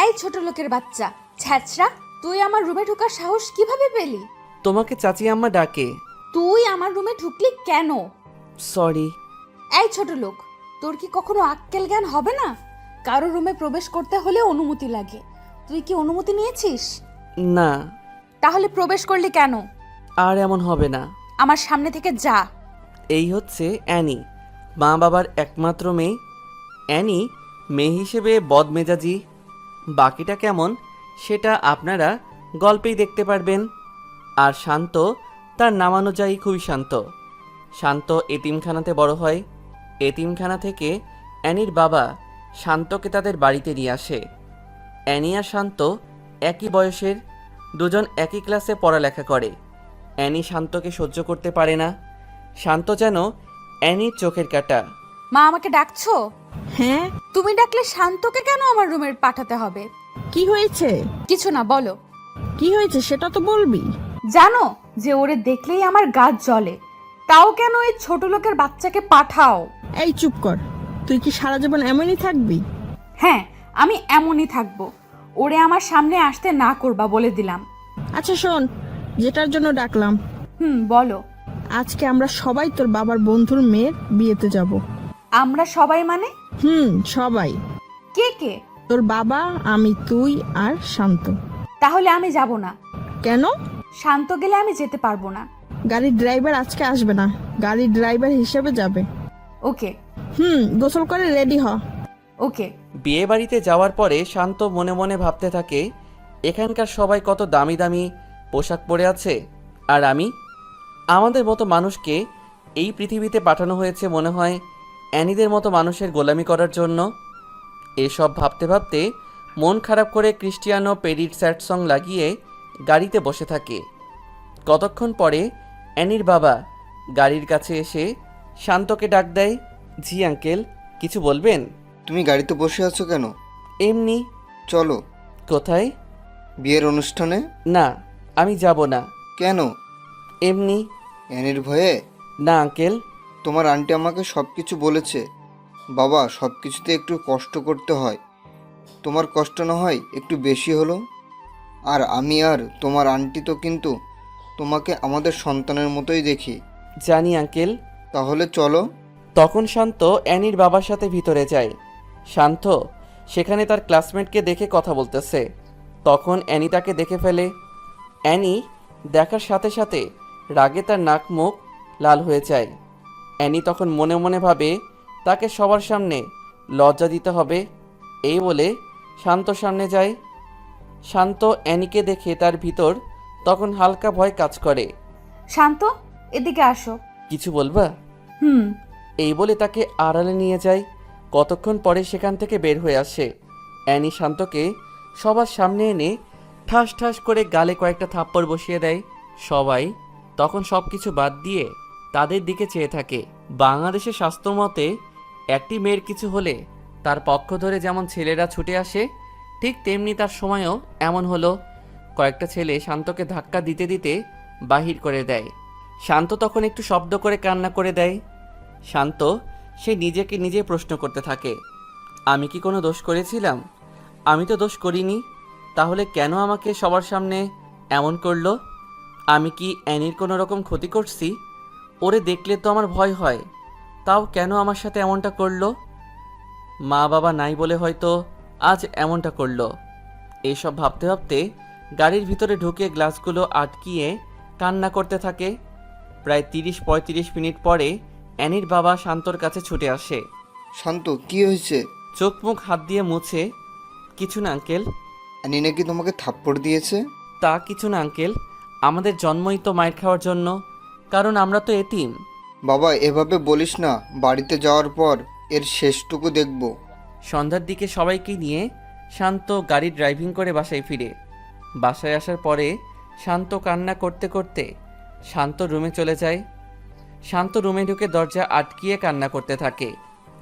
এই ছোট লোকের বাচ্চা ছ্যাচরা, তুই আমার রুমে ঢোকার সাহস কিভাবে পেলি? তোমাকে চাচি আম্মা ডাকে। তুই আমার রুমে ঢুকলি কেন? সরি। এই ছোট লোক, তোর কি কখনো আক্কেল জ্ঞান হবে না? কারো রুমে প্রবেশ করতে হলে অনুমতি লাগে। তুই কি অনুমতি নিয়েছিস? না। তাহলে প্রবেশ করলি কেন? আর এমন হবে না। আমার সামনে থেকে যা। এই হচ্ছে অ্যানি, মা বাবার একমাত্র মেয়ে। অ্যানি মেয়ে হিসেবে বদমেজাজি, বাকিটা কেমন সেটা আপনারা গল্পেই দেখতে পারবেন। আর শান্ত তার নামানুযায়ী খুবই শান্ত। শান্ত এতিমখানাতে বড় হয়। এতিমখানা থেকে অ্যানির বাবা শান্তকে তাদের বাড়িতে নিয়ে আসে। অ্যানি আর শান্ত একই বয়সের, দুজন একই ক্লাসে পড়ালেখা করে। অ্যানি শান্তকে সহ্য করতে পারে না। শান্ত যেন অ্যানির চোখের কাঁটা। মা, আমাকে ডাকছো? হ্যাঁ, তুমি ডাকলে শান্তকে কেন আমার রুমে পাঠাতে হবে? কি হয়েছে? কিছু না, বলো। কি হয়েছে সেটা তো বলবি। জানো যে ওরে দেখলেই আমার গা জ্বলে, তাও কেন এই ছোট লোকের বাচ্চাকে পাঠাও? এই চুপ কর, তুই কি সারা জীবন এমনই থাকবি? হ্যাঁ, আমি এমনই থাকবো। ওরে আমার সামনে আসতে না করবা বলে দিলাম। আচ্ছা শোন, যেটার জন্য ডাকলাম, বলো। আজকে আমরা সবাই তোর বাবার বন্ধুর মেয়ের বিয়েতে যাব। আমরা সবাই মানে? সবাই। কে কে? তোর বাবা, আমি, তুই আর শান্ত। তাহলে আমি যাব না। কেন? শান্ত গেলে আমি যেতে পারবো না। গাড়ির ড্রাইভার আজকে আসবে না, গাড়ির ড্রাইভার হিসেবে যাবে। ওকে। গোসল করে রেডি হ। ওকে। বিয়ে বাড়িতে যাওয়ার পরে শান্ত মনে মনে ভাবতে থাকে, এখানকার সবাই কত দামি দামি পোশাক পরে আছে, আর আমি, আমাদের মতো মানুষকে এই পৃথিবীতে পাঠানো হয়েছে মনে হয় অ্যানিদের মতো মানুষের গোলামি করার জন্য। এসব ভাবতে ভাবতে মন খারাপ করে ক্রিস্টিয়ানো পেরির স্যাড সং লাগিয়ে গাড়িতে বসে থাকে। কতক্ষণ পরে অ্যানির বাবা গাড়ির কাছে এসে শান্তকে ডাক দেয়। জি আঙ্কেল, কিছু বলবেন? তুমি গাড়িতে বসে আছো কেন? এমনি। চলো। কোথায়? বিয়ের অনুষ্ঠানে। না, আমি যাব না। কেন? এমনি। অ্যানির ভয়ে? না আঙ্কেল। তোমার আন্টি আমাকে সব কিছু বলেছে। বাবা, সব কিছুতে একটু কষ্ট করতে হয়। তোমার কষ্ট না হয় একটু বেশি হলো। আর আমি আর তোমার আন্টি তো কিন্তু তোমাকে আমাদের সন্তানের মতোই দেখি। জানি আঙ্কেল। তাহলে চলো। তখন শান্ত অ্যানির বাবার সাথে ভিতরে যায়। শান্ত সেখানে তার ক্লাসমেটকে দেখে কথা বলতেছে। তখন অ্যানি তাকে দেখে ফেলে। অ্যানি দেখার সাথে সাথে রাগে তার নাক মুখ লাল হয়ে যায়। অ্যানি তখন মনে মনে ভাবে তাকে সবার সামনে লজ্জা দিতে হবে। এই বলে শান্ত সামনে যায়। শান্ত অ্যানিকে দেখে তার ভিতর তখন হালকা ভয় কাজ করে। শান্ত, এদিকে আসো। কিছু বলবা? এই বলে তাকে আড়ালে নিয়ে যায়। কতক্ষণ পরে সেখান থেকে বের হয়ে আসে। অ্যানি শান্তকে সবার সামনে এনে ঠাস ঠাস করে গালে কয়েকটা থাপ্পড় বসিয়ে দেয়। সবাই তখন সব কিছু বাদ দিয়ে তাদের দিকে চেয়ে থাকে। বাংলাদেশের শাস্ত্র মতে একটি মেয়ের কিছু হলে তার পক্ষ ধরে যেমন ছেলেরা ছুটে আসে, ঠিক তেমনি তার সময়ও এমন হলো। কয়েকটা ছেলে শান্তকে ধাক্কা দিতে দিতে বাহির করে দেয়। শান্ত তখন একটু শব্দ করে কান্না করে দেয়। শান্ত সে নিজেকে নিজে প্রশ্ন করতে থাকে, আমি কি কোনো দোষ করেছিলাম? আমি তো দোষ করিনি, তাহলে কেন আমাকে সবার সামনে এমন করলো? আমি কি অ্যানির কোনো রকম ক্ষতি করছি? ওরে দেখলে তো আমার ভয় হয়, তাও কেন আমার সাথে এমনটা করলো? মা বাবা নাই বলে হয়তো আজ এমনটা করলো। এইসব ভাবতে ভাবতে গাড়ির ভিতরে ঢুকে গ্লাসগুলো আটকিয়ে কান্না করতে থাকে। প্রায় 30-35 মিনিট পরে অ্যানির বাবা শান্তর কাছে ছুটে আসে। শান্ত, কি হয়েছে? চোখ মুখ হাত দিয়ে মুছে, কিছু না আঙ্কেল। অ্যানি নাকি তোমাকে থাপ্পড় দিয়েছে? তা কিছু না আঙ্কেল, আমাদের জন্মই তো মায়ের খাওয়ার জন্য, কারণ আমরা তো এতিম। বাবা, এভাবে বলিস না। বাড়িতে যাওয়ার পর এর শেষটুকু দেখব। সন্ধ্যার দিকে সবাইকে নিয়ে শান্ত গাড়ি ড্রাইভিং করে বাসায় ফিরে। বাসায় আসার পরে শান্ত কান্না করতে করতে শান্ত রুমে চলে যায়। শান্ত রুমে ঢুকে দরজা আটকিয়ে কান্না করতে থাকে।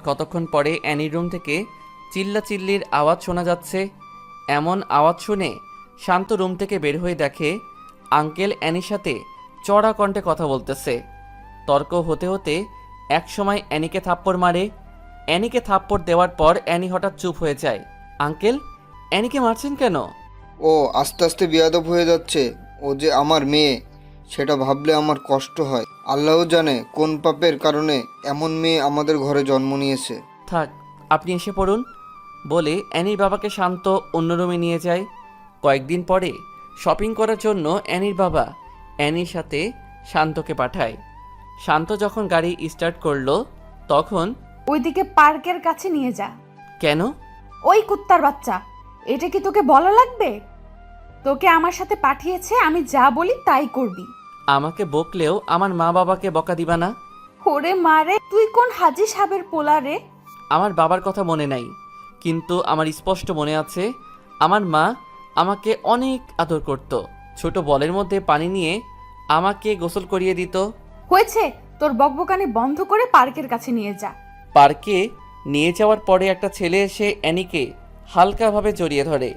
কতক্ষণ পরে অ্যানির রুম থেকে চিল্লাচিল্লির আওয়াজ শোনা যাচ্ছে। এমন আওয়াজ শুনে শান্ত রুম থেকে বের হয়ে দেখে আঙ্কেল অ্যানির সাথে চড়া কণ্ঠে কথা বলতেছে। তর্ক হতে হতে একসময় অ্যানিকে থাপ্পড় মারে। অ্যানিকে থাপ্পড় দেওয়ার পর অ্যানি হঠাৎ চুপ হয়ে যায়। আঙ্কেল, অ্যানিকে মারছেন কেন? ও আস্তে আস্তে বেয়াদব হয়ে যাচ্ছে। ও যে আমার মেয়ে, সেটা ভাবলে আমার কষ্ট হয়। আল্লাহ জানে কোন পাপের কারণে এমন মেয়ে আমাদের ঘরে জন্ম নিয়েছে। থাক, আপনি এসে পড়ুন বলে অ্যানির বাবাকে শান্ত অন্য রুমে নিয়ে যায়। কয়েকদিন পরে শপিং করার জন্য অ্যানির বাবা অ্যানির সাথে শান্তকে পাঠায়। শান্ত যখন গাড়ি স্টার্ট করলো তখন, ওইদিকে পার্কের কাছে নিয়ে যা। কেন? ওই কুত্তার বাচ্চা, এটা কি তোকে বলা লাগবে? তোকে আমার সাথে পাঠিয়েছে, আমি যা বলি তাই করবি। আমাকে বকলেও আমার মা বাবাকে বকা দিবা না? ওরে মারে, তুই কোন হাজি সাহেবের পোলা রে? আমার বাবার কথা মনে নাই, কিন্তু আমার স্পষ্ট মনে আছে আমার মা আমাকে অনেক আদর করত। ছোট বলের মধ্যে পানি নিয়ে আমাকে গোসল করিয়ে দিত। হয়েছে, তোর বকবকানি বন্ধ করে পার্কের কাছে নিয়ে যা। পার্কে নিয়ে যাওয়ার পরে একটা ছেলে এসে অ্যানিকে হালকাভাবে জড়িয়ে ধরে।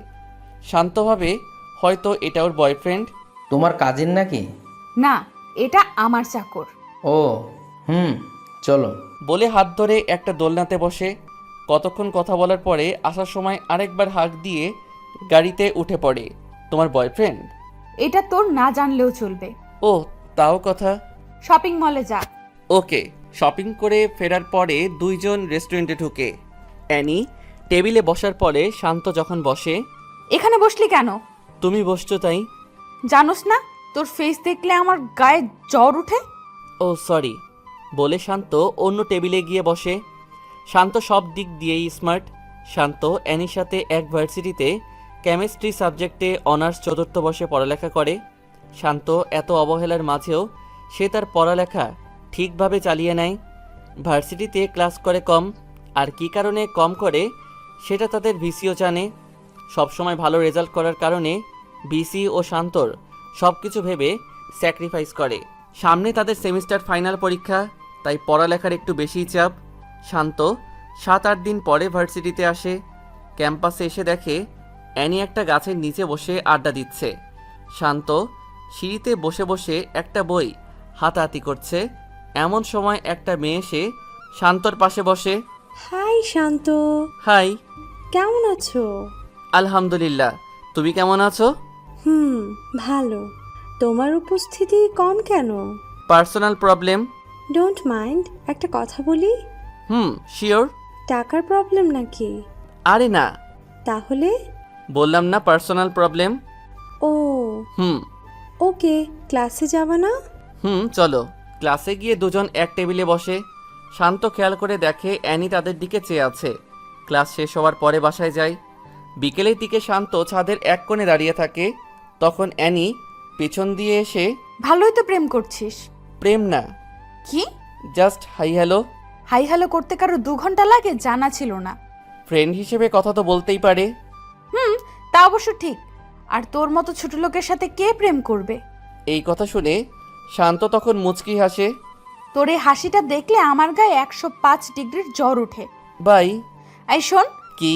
শান্তভাবে, হয়তো এটা ওর বয়ফ্রেন্ড। তোমার কাজিন নাকি? না, এটা আমার চাকর। ও চলো। বলে হাত ধরে একটা দোলনাতে বসে। কতক্ষণ কথা বলার পরে আসার সময় আরেকবার হাঁক দিয়ে গাড়িতে উঠে পড়ে। তোমার বয়ফ্রেন্ড? এটা তোর না জানলেও চলবে। ও, তাও কথা। শপিং মলে যা। ওকে। শপিং করে ফেরার পরে দুইজন রেস্টুরেন্টে ঢুকে। অ্যানি টেবিলে বসার পরে শান্ত যখন বসে, এখানে বসলি কেন? তুমি বসছো তাই। জানোস না তোর ফেস দেখলে আমার গায়ে জ্বর উঠে? ও সরি বলে শান্ত অন্য টেবিলে গিয়ে বসে। শান্ত সব দিক দিয়েই স্মার্ট। শান্ত অ্যানির সাথে এক ভার্সিটিতে কেমিস্ট্রি সাবজেক্টে অনার্স চতুর্থ বর্ষে পড়ালেখা করে। শান্ত এত অবহেলার মাঝেও সে তার পড়ালেখা ঠিকভাবে চালিয়ে নেয়। ভার্সিটিতে ক্লাস করে কম, আর কী কারণে কম করে সেটা তাদের ভিসিও জানে। সবসময় ভালো রেজাল্ট করার কারণে ভিসি ও শান্তর সব কিছু ভেবে স্যাক্রিফাইস করে। সামনে তাদের সেমিস্টার ফাইনাল পরীক্ষা, তাই পড়ালেখার একটু বেশিই চাপ। শান্ত 7-8 দিন পরে ভার্সিটিতে আসে। ক্যাম্পাসে এসে দেখে অ্যানি একটা গাছের নিচে বসে আড্ডা দিচ্ছে। শান্ত সিঁড়িতে বসে বসে একটা বই হাতাহাতি করছে। এমন সময় একটা মেয়ে এসে শান্তর পাশে বসে। হাই শান্ত, হাই। কেমন আছো? আলহামদুলিল্লাহ, তুমি কেমন আছো? ভালো। তোমার উপস্থিতি কম কেন? Personal problem. ডোন্ট মাইন্ড, একটা কথা বলি। শিওর। টাকার প্রবলেম নাকি? আরে না, তাহলে? বললাম না পার্সোনাল প্রবলেম। ও হুম ওকে, ক্লাসে যাবা না? চলো। ক্লাসে গিয়ে দুজন এক টেবিলে বসে। শান্ত খেয়াল করে দেখে অ্যানি তাদের দিকে চেয়ে আছে। ক্লাস শেষ হওয়ার পরে বাসায় যায়। বিকেলের দিকে শান্ত ছাদের এক কোণে দাঁড়িয়ে থাকে। তখন অ্যানি পেছন দিয়ে এসে, ভালোই তো প্রেম করছিস। প্রেম না, কি? Just hi hello. Hi hello করতে কারো 2 ঘন্টা লাগে? জানা ছিল না। ফ্রেন্ড হিসেবে কথা তো বলতেই পারে। তা অবশ্য ঠিক। আর তোর মতো ছোট লোকের সাথে কে প্রেম করবে? এই কথা শুনে শান্ত তখন মুচকি হাসে। তোর এই হাসিটা দেখলে আমার গায়ে 105 ডিগ্রির জ্বর ওঠে। বাই। এই শোন, কি?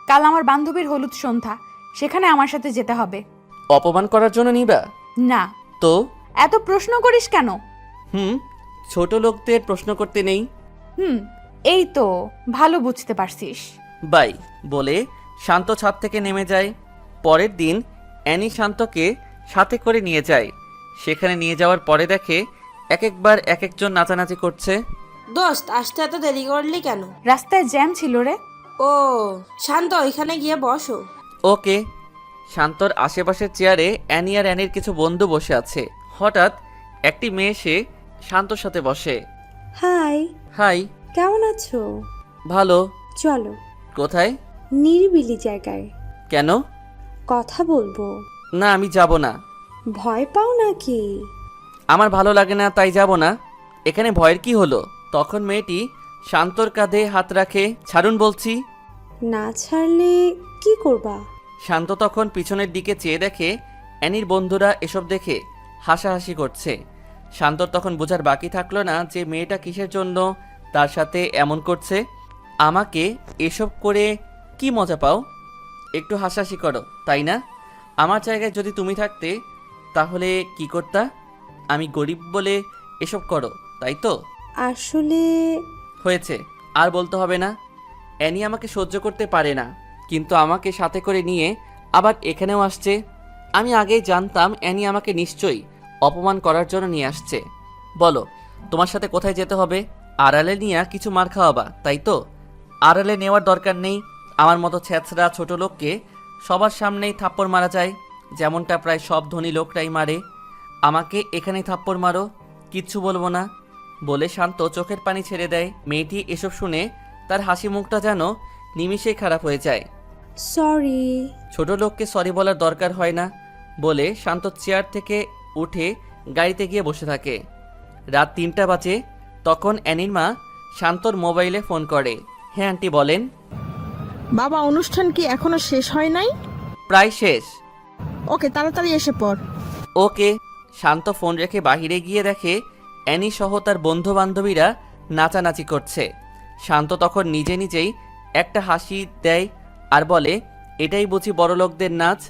কাল আমার বান্ধবীর হলুদ সন্ধ্যা, সেখানে আমার সাথে যেতে হবে। অপমান করার জন্য নিবা? না। তো এত প্রশ্ন করিস কেন? ছোট লোকদের প্রশ্ন করতে নেই। এই তো ভালো বুঝতে পারছিস। বাই বলে শান্ত ছাদ থেকে নেমে যায়। পরের দিন অ্যানি শান্তকে সাথে করে নিয়ে যায়। সেখানে নিয়ে যাওয়ার পরে দেখে একবার এক একজন নাচানাচি করছে। দোস্ত, আসতে এত দেরি করলি কেন? রাস্তায় জ্যাম ছিল রে। ও শান্ত, ওইখানে গিয়ে বসো। ওকে। শান্তর আশেপাশের চেয়ারে অ্যানি আর অ্যানির কিছু বন্ধু বসে আছে। হঠাৎ একটি মেয়ে এসে শান্তর সাথে বসে। হাই। হাই। কেমন আছো? ভালো। চলো কোথায়? নিরিবিলি জায়গায়। কেন? কথা বলবো। না, আমি যাব না। ভয় পাও নাকি? আমার ভালো লাগে না, তাই যাব না। এখানে ভয়ের কি হলো? তখন মেয়েটি শান্তর কাঁধে হাত রাখে। ছাড়ুন বলছি। না ছাড়লে কি করবা? শান্ত তখন পিছনের দিকে চেয়ে দেখে অ্যানির বন্ধুরা এসব দেখে হাসাহাসি করছে। শান্তর তখন বোঝার বাকি থাকলো না যে মেয়েটা কিসের জন্য তার সাথে এমন করছে। আমাকে এসব করে কি মজা পাও? একটু হাসাহাসি করো, তাই না? আমার জায়গায় যদি তুমি থাকতে তাহলে কি করতা? আমি গরিব বলে এসব করো, তাই তো? আসলে হয়েছে, আর বলতে হবে না। অ্যানি আমাকে সহ্য করতে পারে না, কিন্তু আমাকে সাথে করে নিয়ে আবার এখানেও আসছে। আমি আগেই জানতাম অ্যানি আমাকে নিশ্চয়ই অপমান করার জন্য নিয়ে আসছে। বলো, তোমার সাথে কোথায় যেতে হবে? আড়ালে নিয়ে কিছু মার খাওয়াবা, তাই তো? আড়ালে নেওয়ার দরকার নেই। আমার মতো ছেঁচড়া ছোট লোককে সবার সামনেই থাপ্পড় মারা যায়, যেমনটা প্রায় সব ধনী লোকরাই মারে। আমাকে এখানেই থাপ্পড় মারো, কিচ্ছু বলবো না বলে শান্ত চোখের পানি ছেড়ে দেয়। মেয়েটি এসব শুনে তার হাসি মুখটা যেন নিমিষেই খারাপ হয়ে যায়। সরি। ছোট লোককে সরি বলার দরকার হয় না বলে শান্ত চেয়ার থেকে উঠে গাড়িতে গিয়ে বসে থাকে। রাত 3টা বাজে। তখন অ্যানির মা শান্তর মোবাইলে ফোন করে। হ্যাঁ আন্টি বলেন। বাবা, অনুষ্ঠান কি এখনো শেষ হয় নাই? প্রায় শেষ। ওকে, তাড়াতাড়ি এসে পড়। ওকে। শান্ত ফোন রেখে বাহিরে গিয়ে দেখে অ্যানি সহ তার বন্ধু বান্ধবীরা নাচানাচি করছে। শান্ত তখন নিজে নিজেই একটা হাসি দেয় আর বলে, এটাই বুঝি বড়লোকদের নাচ।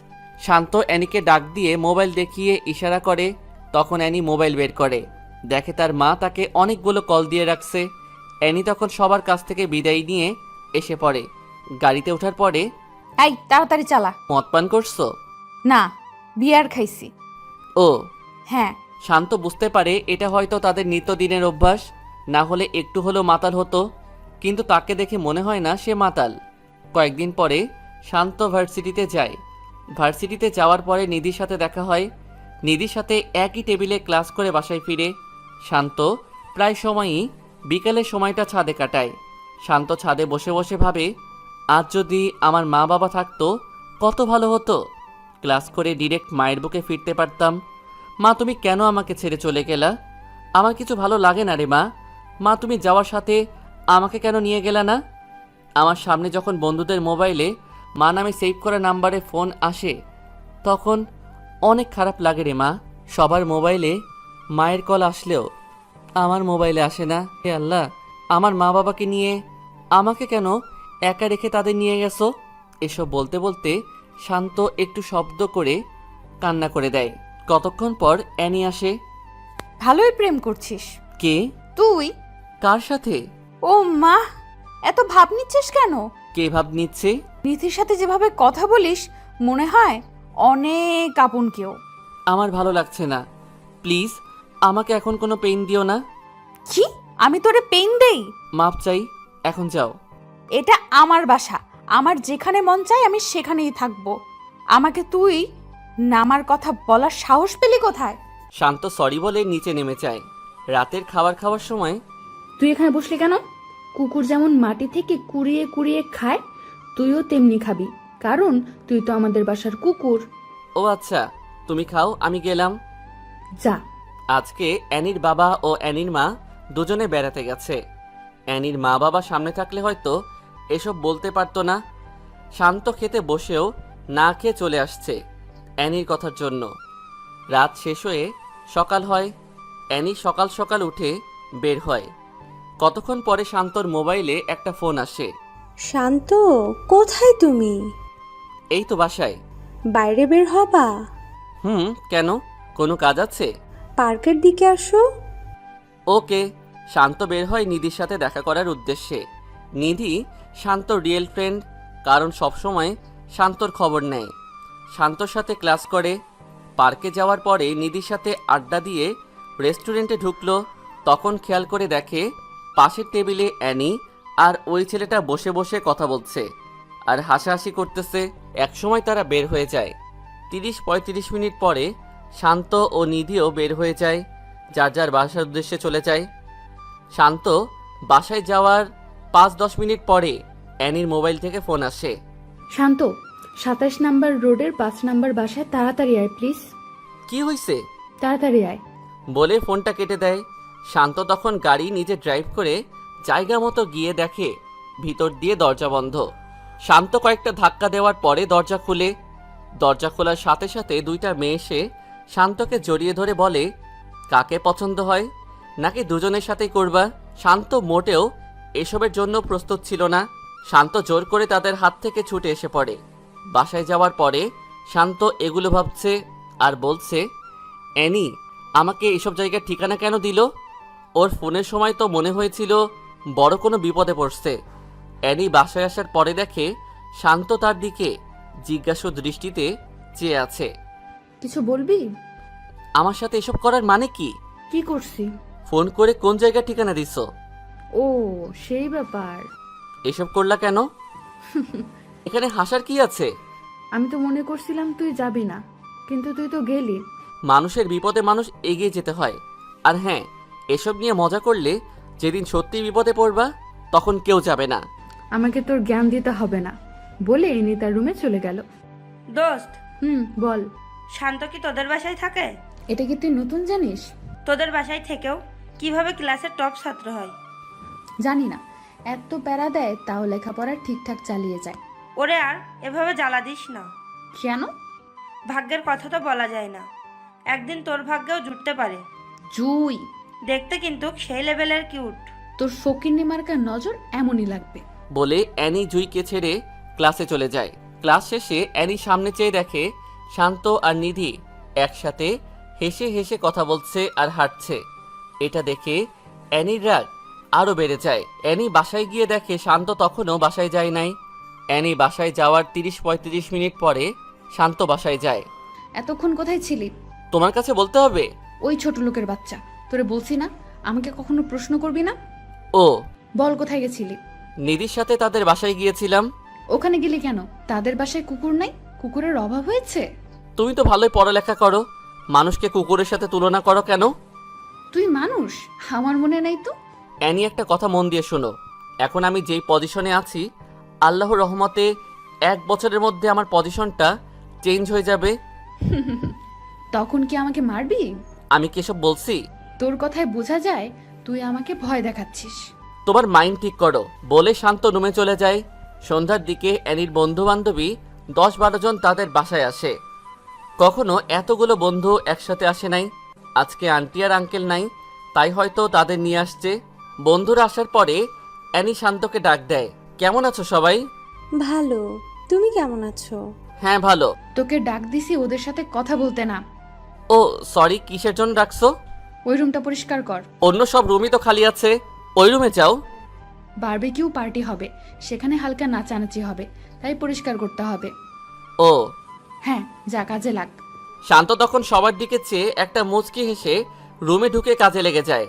শান্ত অ্যানিকে ডাক দিয়ে মোবাইল দেখিয়ে ইশারা করে। তখন অ্যানি মোবাইল বের করে, দেখে তার মা তাকে অনেকগুলো কল দিয়ে রাখছে। অ্যানি তখন সবার কাছ থেকে বিদায় নিয়ে এসে পড়ে। গাড়িতে ওঠার পরে, এই তাড়াতাড়ি চালা। মদ পান করছো? না, বিয়ার খাইছি। ও। হ্যাঁ। শান্ত বুঝতে পারে এটা হয়তো তাদের নিত্যদিনের অভ্যাস, না হলে একটু হলেও মাতাল হতো। কিন্তু তাকে দেখে মনে হয় না সে মাতাল। কয়েকদিন পরে শান্ত ভার্সিটিতে যায়। ভার্সিটিতে যাওয়ার পরে নিধির সাথে দেখা হয়। নিধির সাথে একই টেবিলে ক্লাস করে বাসায় ফিরে। শান্ত প্রায় সময়ই বিকালের সময়টা ছাদে কাটায়। শান্ত ছাদে বসে বসে ভাবে, আজ যদি আমার মা বাবা থাকতো কত ভালো হতো। ক্লাস করে ডিরেক্ট মায়ের বুকে ফিরতে পারতাম। মা, তুমি কেন আমাকে ছেড়ে চলে গেলা? আমার কিছু ভালো লাগে না রে মা। মা, তুমি যাওয়ার সাথে আমাকে কেন নিয়ে গেলা না? আমার সামনে যখন বন্ধুদের মোবাইলে মা নামে সেভ করা নাম্বারে ফোন আসে তখন অনেক খারাপ লাগে রে মা। সবার মোবাইলে মায়ের কল আসলেও আমার মোবাইলে আসে না। হে আল্লাহ, আমার মা বাবাকে নিয়ে আমাকে কেন একা রেখে তাদের নিয়ে গেছো? এসব বলতে বলতে শান্ত একটু শব্দ করে কান্না করে দেয়। কতক্ষণ পর অ্যানি আসে। ভালোই প্রেম করছিস। কে? তুই? কার সাথে? ও মা, এত ভাব নিচ্ছিস কেন? কে ভাব নিচ্ছে? নিধির সাথে যেভাবে কথা বলিস মনে হয় অনেক আপন কেউ। আমার ভালো লাগছে না, প্লিজ আমাকে এখন কোনো পেইন দিও না। কি? আমি তোরে পেইন দেই? মাপ চাই, এখন যাও। এটা আমার বাসা, আমার যেখানে মন চায় আমি সেখানেই থাকবো। আমাকে তুই নামার কথা বলার সাহস পেলি কোথায়? শান্ত সরি বলে নিচে নেমে যায়। রাতের খাওয়ার সময়, তুই এখানে বসলি কেন? কুকুর যেমন মাটি থেকে কুড়িয়ে কুড়িয়ে খায়, তুইও তেমনি খাবি, কারণ তুই তো আমাদের বাসার কুকুর। ও আচ্ছা, তুমি খাও, আমি গেলাম। যা। আজকে অ্যানির বাবা ও অ্যানির মা দুজনে বেড়াতে গেছে। অ্যানির মা বাবা সামনে থাকলে হয়তো এসব বলতে পারতো না। শান্ত খেতে বসেও না খেয়ে চলে আসছে অ্যানির কথার জন্য। রাত শেষ হয়ে সকাল হয়। অ্যানি সকাল সকাল উঠে বের হয়। কতক্ষণ পরে শান্তর মোবাইলে একটা ফোন আসে। শান্ত, কোথায় তুমি? এই তো বাসায়। বাইরে বের হবা? কেন, কোনো কাজ আছে? পার্কের দিকে আসো। ওকে। শান্ত বের হয় নিধির সাথে দেখা করার উদ্দেশ্যে। নিধি শান্তর রিয়েল ফ্রেন্ড, কারণ সবসময় শান্তর খবর নেয়, শান্তর সাথে ক্লাস করে। পার্কে যাওয়ার পরে নিধির সাথে আড্ডা দিয়ে রেস্টুরেন্টে ঢুকলো। তখন খেয়াল করে দেখে পাশের টেবিলে অ্যানি আর ওই ছেলেটা বসে বসে কথা বলছে আর হাসাহাসি করতেছে। একসময় তারা বের হয়ে যায়। 30-35 মিনিট পরে শান্ত ও নিধিও বের হয়ে যায়, যার যার বাসার উদ্দেশ্যে চলে যায়। শান্ত বাসায় যাওয়ার 5-10 মিনিট পরে অ্যানির মোবাইল থেকে ফোন আসে। শান্ত, 27 নাম্বার রোডের 5 নাম্বার বাসায় তাড়াতাড়ি আয় প্লিজ। কি হয়েছে? তাড়াতাড়ি আয় বলে ফোনটা কেটে দেয়। শান্ত তখন গাড়ি নিজে ড্রাইভ করে জায়গা মতো গিয়ে দেখে ভিতর দিয়ে দরজা বন্ধ। শান্ত কয়েকটা ধাক্কা দেওয়ার পরে দরজা খুলে। দরজা খোলার সাথে সাথে দুইটা মেয়ে এসে শান্তকে জড়িয়ে ধরে বলে, কাকে পছন্দ হয়, নাকি দুজনের সাথেই করবা? শান্ত মোটেও এসবের জন্য প্রস্তুত ছিল না। শান্ত জোর করে তাদের হাত থেকে ছুটে এসে পড়ে। বাসায় যাওয়ার পরে শান্ত এগুলো ভাবছে আর বলছে, অ্যানি আমাকে এসব জায়গার ঠিকানা কেন দিল? ওর ফোনের সময় তো মনে হয়েছিল বড় কোনো বিপদে পড়ছে। অ্যানি বাসায় আসার পরে দেখে শান্ত তার দিকে জিজ্ঞাসু দৃষ্টিতে চেয়ে আছে। কিছু বলবি? আমার সাথে এসব করার মানে কি? কি করছি? ফোন করে কোন জায়গার ঠিকানা দিছো? ও সেই ব্যাপার। এসব করলা কেন? এখানে হাসার কি আছে? আমি তো মনে করছিলাম তুই যাবি না, কিন্তু তুই তো গেলি। মানুষের বিপদে মানুষ এগিয়ে যেতে হয়। আর হ্যাঁ, এসব নিয়ে মজা করলে যেদিন সত্যি বিপদে পড়বা তখন কেউ যাবে না। আমাকে তোর জ্ঞান দিতে হবে না বলে এনে তার রুমে চলে গেল। দোস্ত, বল। শান্ত কি তোদের বাসায় থাকে? এটা কি তুই নতুন জানিস? তোদের বাসায় থেকেও কিভাবে ক্লাসের টপ ছাত্র হয়? জানি না, এত প্যারা দেয় তাও লেখাপড়া ঠিকঠাক চালিয়ে যায়। ওরে আর এভাবে জ্বালা দিস না। কেন? ভাগ্যের কথা তো বলা যায় না, একদিন তোর ভাগ্যেও জুটতে পারে। জুই, দেখতে কিন্তু সেই লেভেলের কিউট। তোর ফকিন্নি মার্কার নজর এমনই লাগবে। বলে অ্যানি জুইকে ছেড়ে ক্লাসে চলে যায়। ক্লাস শেষে অ্যানি সামনে চেয়ে দেখে শান্ত আর নিধি একসাথে হেসে হেসে কথা বলছে আর হাঁটছে। এটা দেখে অ্যানির রাগ আরও বেড়ে যায়। অ্যানি বাসায় গিয়ে দেখে শান্ত তখনও বাসায় যায় নাই। অ্যানি বাসায় যাওয়ার 30-35 মিনিট পরে শান্ত বাসায় যায়। এতক্ষণ কোথায় ছিলি? তোমার কাছে বলতে হবে? ওই ছোট লোকের বাচ্চা, তোরে বলছি না আমাকে কখনো প্রশ্ন করবি না। ও, বল কোথায় গেছিলি? নিধির সাথে তাদের বাসায় গিয়েছিলাম। ওখানে গেলি কেন? তাদের বাসায় কুকুর নাই? কুকুরের অভাব হয়েছে? তুমি তো ভালোই পড়ালেখা করো, মানুষকে কুকুরের সাথে তুলনা করো কেন? তুই মানুষ, আমার মনে নেই তো। অ্যানি, একটা কথা মন দিয়ে শোনো। এখন আমি যেই পজিশনে আছি, আল্লাহর রহমতে 1 বছরের মধ্যে আমার পজিশনটা চেঞ্জ হয়ে যাবে। তখন কি আমাকে মারবি? আমি কি এসব বলছি? তোর কথায় বোঝা যায় তুই আমাকে ভয় দেখাচ্ছিস। তোমার মাইন্ড ঠিক করো। বলে শান্ত রুমে চলে যায়। সন্ধ্যার দিকে অ্যানির বন্ধু বান্ধবী 10-12 জন তাদের বাসায় আসে। কখনো এতগুলো বন্ধু একসাথে আসে নাই। আজকে আন্টি আর আঙ্কেল নাই, তাই হয়তো তাদের নিয়ে আসছে। বন্ধুরা আসার পরে অ্যানি শান্তকে ডাক দেয়, কেমন আছো সবাই? ভালো, তুমি কেমন আছো? হ্যাঁ ভালো। তোকে ডাক দিছি ওদের সাথে কথা বলতে না। ও সরি, কিসের জন্য ডাকছো? ওই রুমটা পরিষ্কার কর। অন্য সব রুমই তো খালি আছে, ওই রুমে যাও। বারবিকিউ পার্টি হবে, সেখানে হালকা নাচানাচি হবে, তাই পরিষ্কার করতে হবে। ও হ্যাঁ, যা কাজে লাগ। শান্ত তখন সবার দিকে চেয়ে একটা মুচকি হেসে রুমে ঢুকে কাজে লেগে যায়।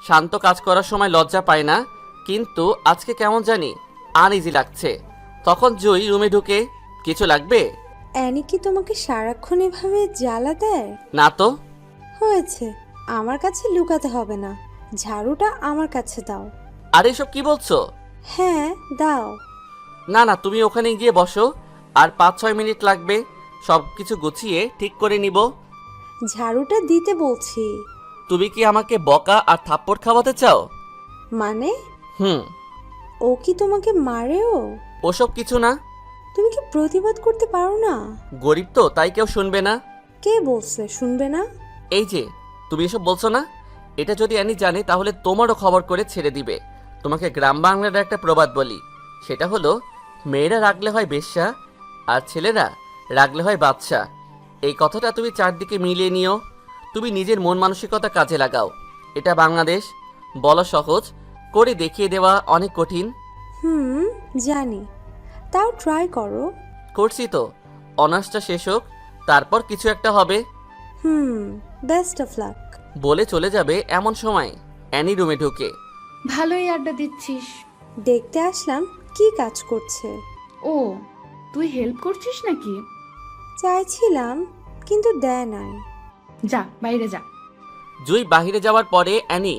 শান্ত কাজ করার সময় লজ্জা পায় না, কিন্তু আজকে কেমন জানি আনইজি লাগছে। তখন জুই রুমে ঢুকে, কিছু লাগবে? অ্যানি কি তোমাকে সারাক্ষণ এভাবে জ্বালা দেয়? না তো। হয়েছে, আমার কাছে লুকাতে হবে না, ঝাড়ুটা আমার কাছে দাও। আর এসব কি বলছো? হ্যাঁ দাও। না না, তুমি ওখানে গিয়ে বসো, আর 5-6 মিনিট লাগবে, সব কিছু গুছিয়ে ঠিক করে নিব। ঝাড়ুটা দিতে বলছি। তুমি কি আমাকে বকা আর থাপ্পড় খাওয়াতে চাও? মানে? হুম। ও কি তোমাকে মারেও? ওসব কিছু না। তুমি কি প্রতিবাদ করতে পারো না? গরিব তো, তাই কেউ শুনবে না। কে বলছে শুনবে না? এই যে, তুমি এসব বলছো না, এটা যদি অ্যানি জানে তাহলে তোমারও খবর করে ছেড়ে দিবে। তোমাকে গ্রাম বাংলার একটা প্রবাদ বলি, সেটা হলো, মেয়েরা রাগলে হয় বেশ্যা আর ছেলেরা রাগলে হয় বাদশা। এই কথাটা তুমি চারদিকে মিলিয়ে নিও। তুমি নিজের মন মানসিকতা কাজে লাগাও। এটা বাংলাদেশ, বলা সহজ, করে দেখিয়ে দেওয়া অনেক কঠিন। জানি, তাও ট্রাই করো। করছি তো, অনার্সটা শেষ হোক, তারপর কিছু একটা হবে। Best of luck. বলে চলে যাবে এমন সময় অ্যানি রুমে ঢুকে। ভালোই আড্ডা দিচ্ছিস। দেখতে আসলাম কি কাজ করছে। ও, তুই হেল্প করছিস নাকি? চাইছিলাম, কিন্তু দেয় নাই। যা বাইরে যা। জুই বাহিরে যাওয়ার পরে অ্যানি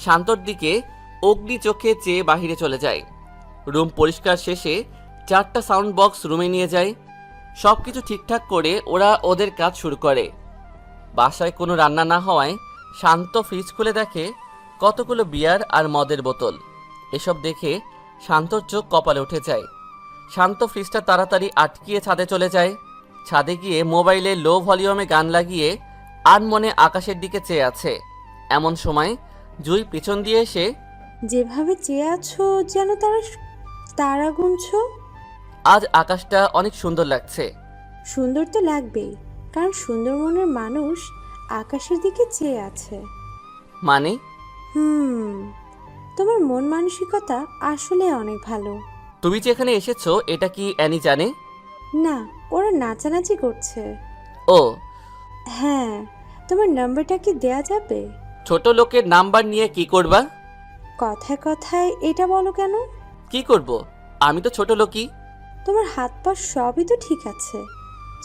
শান্তর দিকে অগ্নি চোখে চেয়ে বাহিরে চলে যায়। রুম পরিষ্কার শেষে 4টা সাউন্ড বক্স রুমে নিয়ে যায়। সব কিছু ঠিকঠাক করে ওরা ওদের কাজ শুরু করে। বাসায় কোনো রান্না না হওয়ায় শান্ত ফ্রিজ খুলে দেখে কতগুলো বিয়ার আর মদের বোতল। এসব দেখে শান্তর চোখ কপালে উঠে যায়। শান্ত ফ্রিজটা তাড়াতাড়ি আটকিয়ে ছাদে চলে যায়। ছাদে গিয়ে মোবাইলে লো ভলিউমে গান লাগিয়ে আনমনে আকাশের দিকে চেয়ে আছে। এমন সময় জুই পিছন দিয়ে এসে, যেভাবে চেয়ে আছো যেন তারা গুনছো। আজ আকাশটা অনেক সুন্দর লাগছে। সুন্দর তো লাগবেই, কারণ সুন্দর মনের মানুষ আকাশের দিকে চেয়ে আছে। মানে? তোমার মন মানসিকতা আসলে অনেক ভালো। তুমি যে এখানে এসেছো এটা কি অ্যানি জানে? না, ওরা নাচানাচি করছে। ও, হ্যাঁ, তোমার নাম্বারটা কি দেয়া যাবে? ছোট লোকের নাম্বার নিয়ে কি করবা? কথায় কথায় এটা বলো কেন? কি করব? আমি তো ছোট লোকই। তোমার হাত পা সবই তো ঠিক আছে,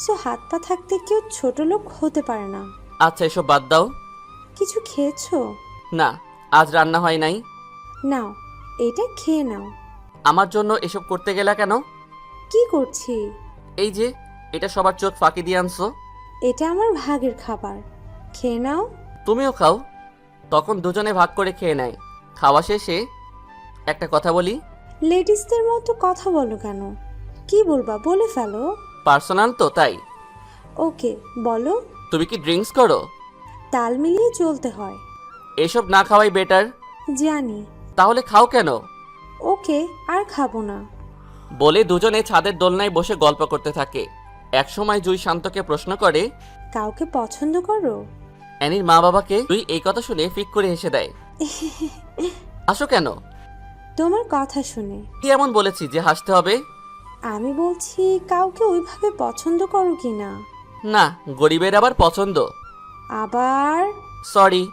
সো হাত পা থাকতে কেউ ছোট লোক হতে পারে না। আচ্ছা এসব বাদ দাও। কিছু খেয়েছো? না, আজ রান্না হয় নাই। নাও, এটা খেয়ে নাও। আমার জন্য এসব করতে গেলা কেন? কি করছি? এই যে এটা সবার চোখ ফাঁকি দিয়ে আনছো। এটা আমার ভাগের খাবার, খেয়ে নাও। তুমিও খাও। তখন দুজনে ভাগ করে খেয়ে নেয়। খাওয়া শেষে একটা কথা বলি। লেডিসদের মতো কথা বলো কেন? কি বলবা বলে ফেলো। পার্সোনাল তো তাই। ওকে, বলো। তুমি কি ড্রিঙ্কস করো? তাল মিলিয়ে চলতে হয়। এসব না খাওয়াই বেটার। জানি। তাহলে খাও কেন? ওকে, আর খাবো না। বলে দুজনে ছাদের দোলনায় বসে গল্প করতে থাকে। একসময় জুই শান্তকে প্রশ্ন করে, কাউকে পছন্দ করো? অ্যানির মা বাবাকে জুই এই কথা শুনে ফিক করে হেসে দেয়। আসো কেন? তোমার কথা শুনে। কি এমন বলেছি যে হাসতে হবে? আমি বলছি কাউকে ওইভাবে পছন্দ করো কি না। না, গরিবের আবার পছন্দ। আবার? সরি।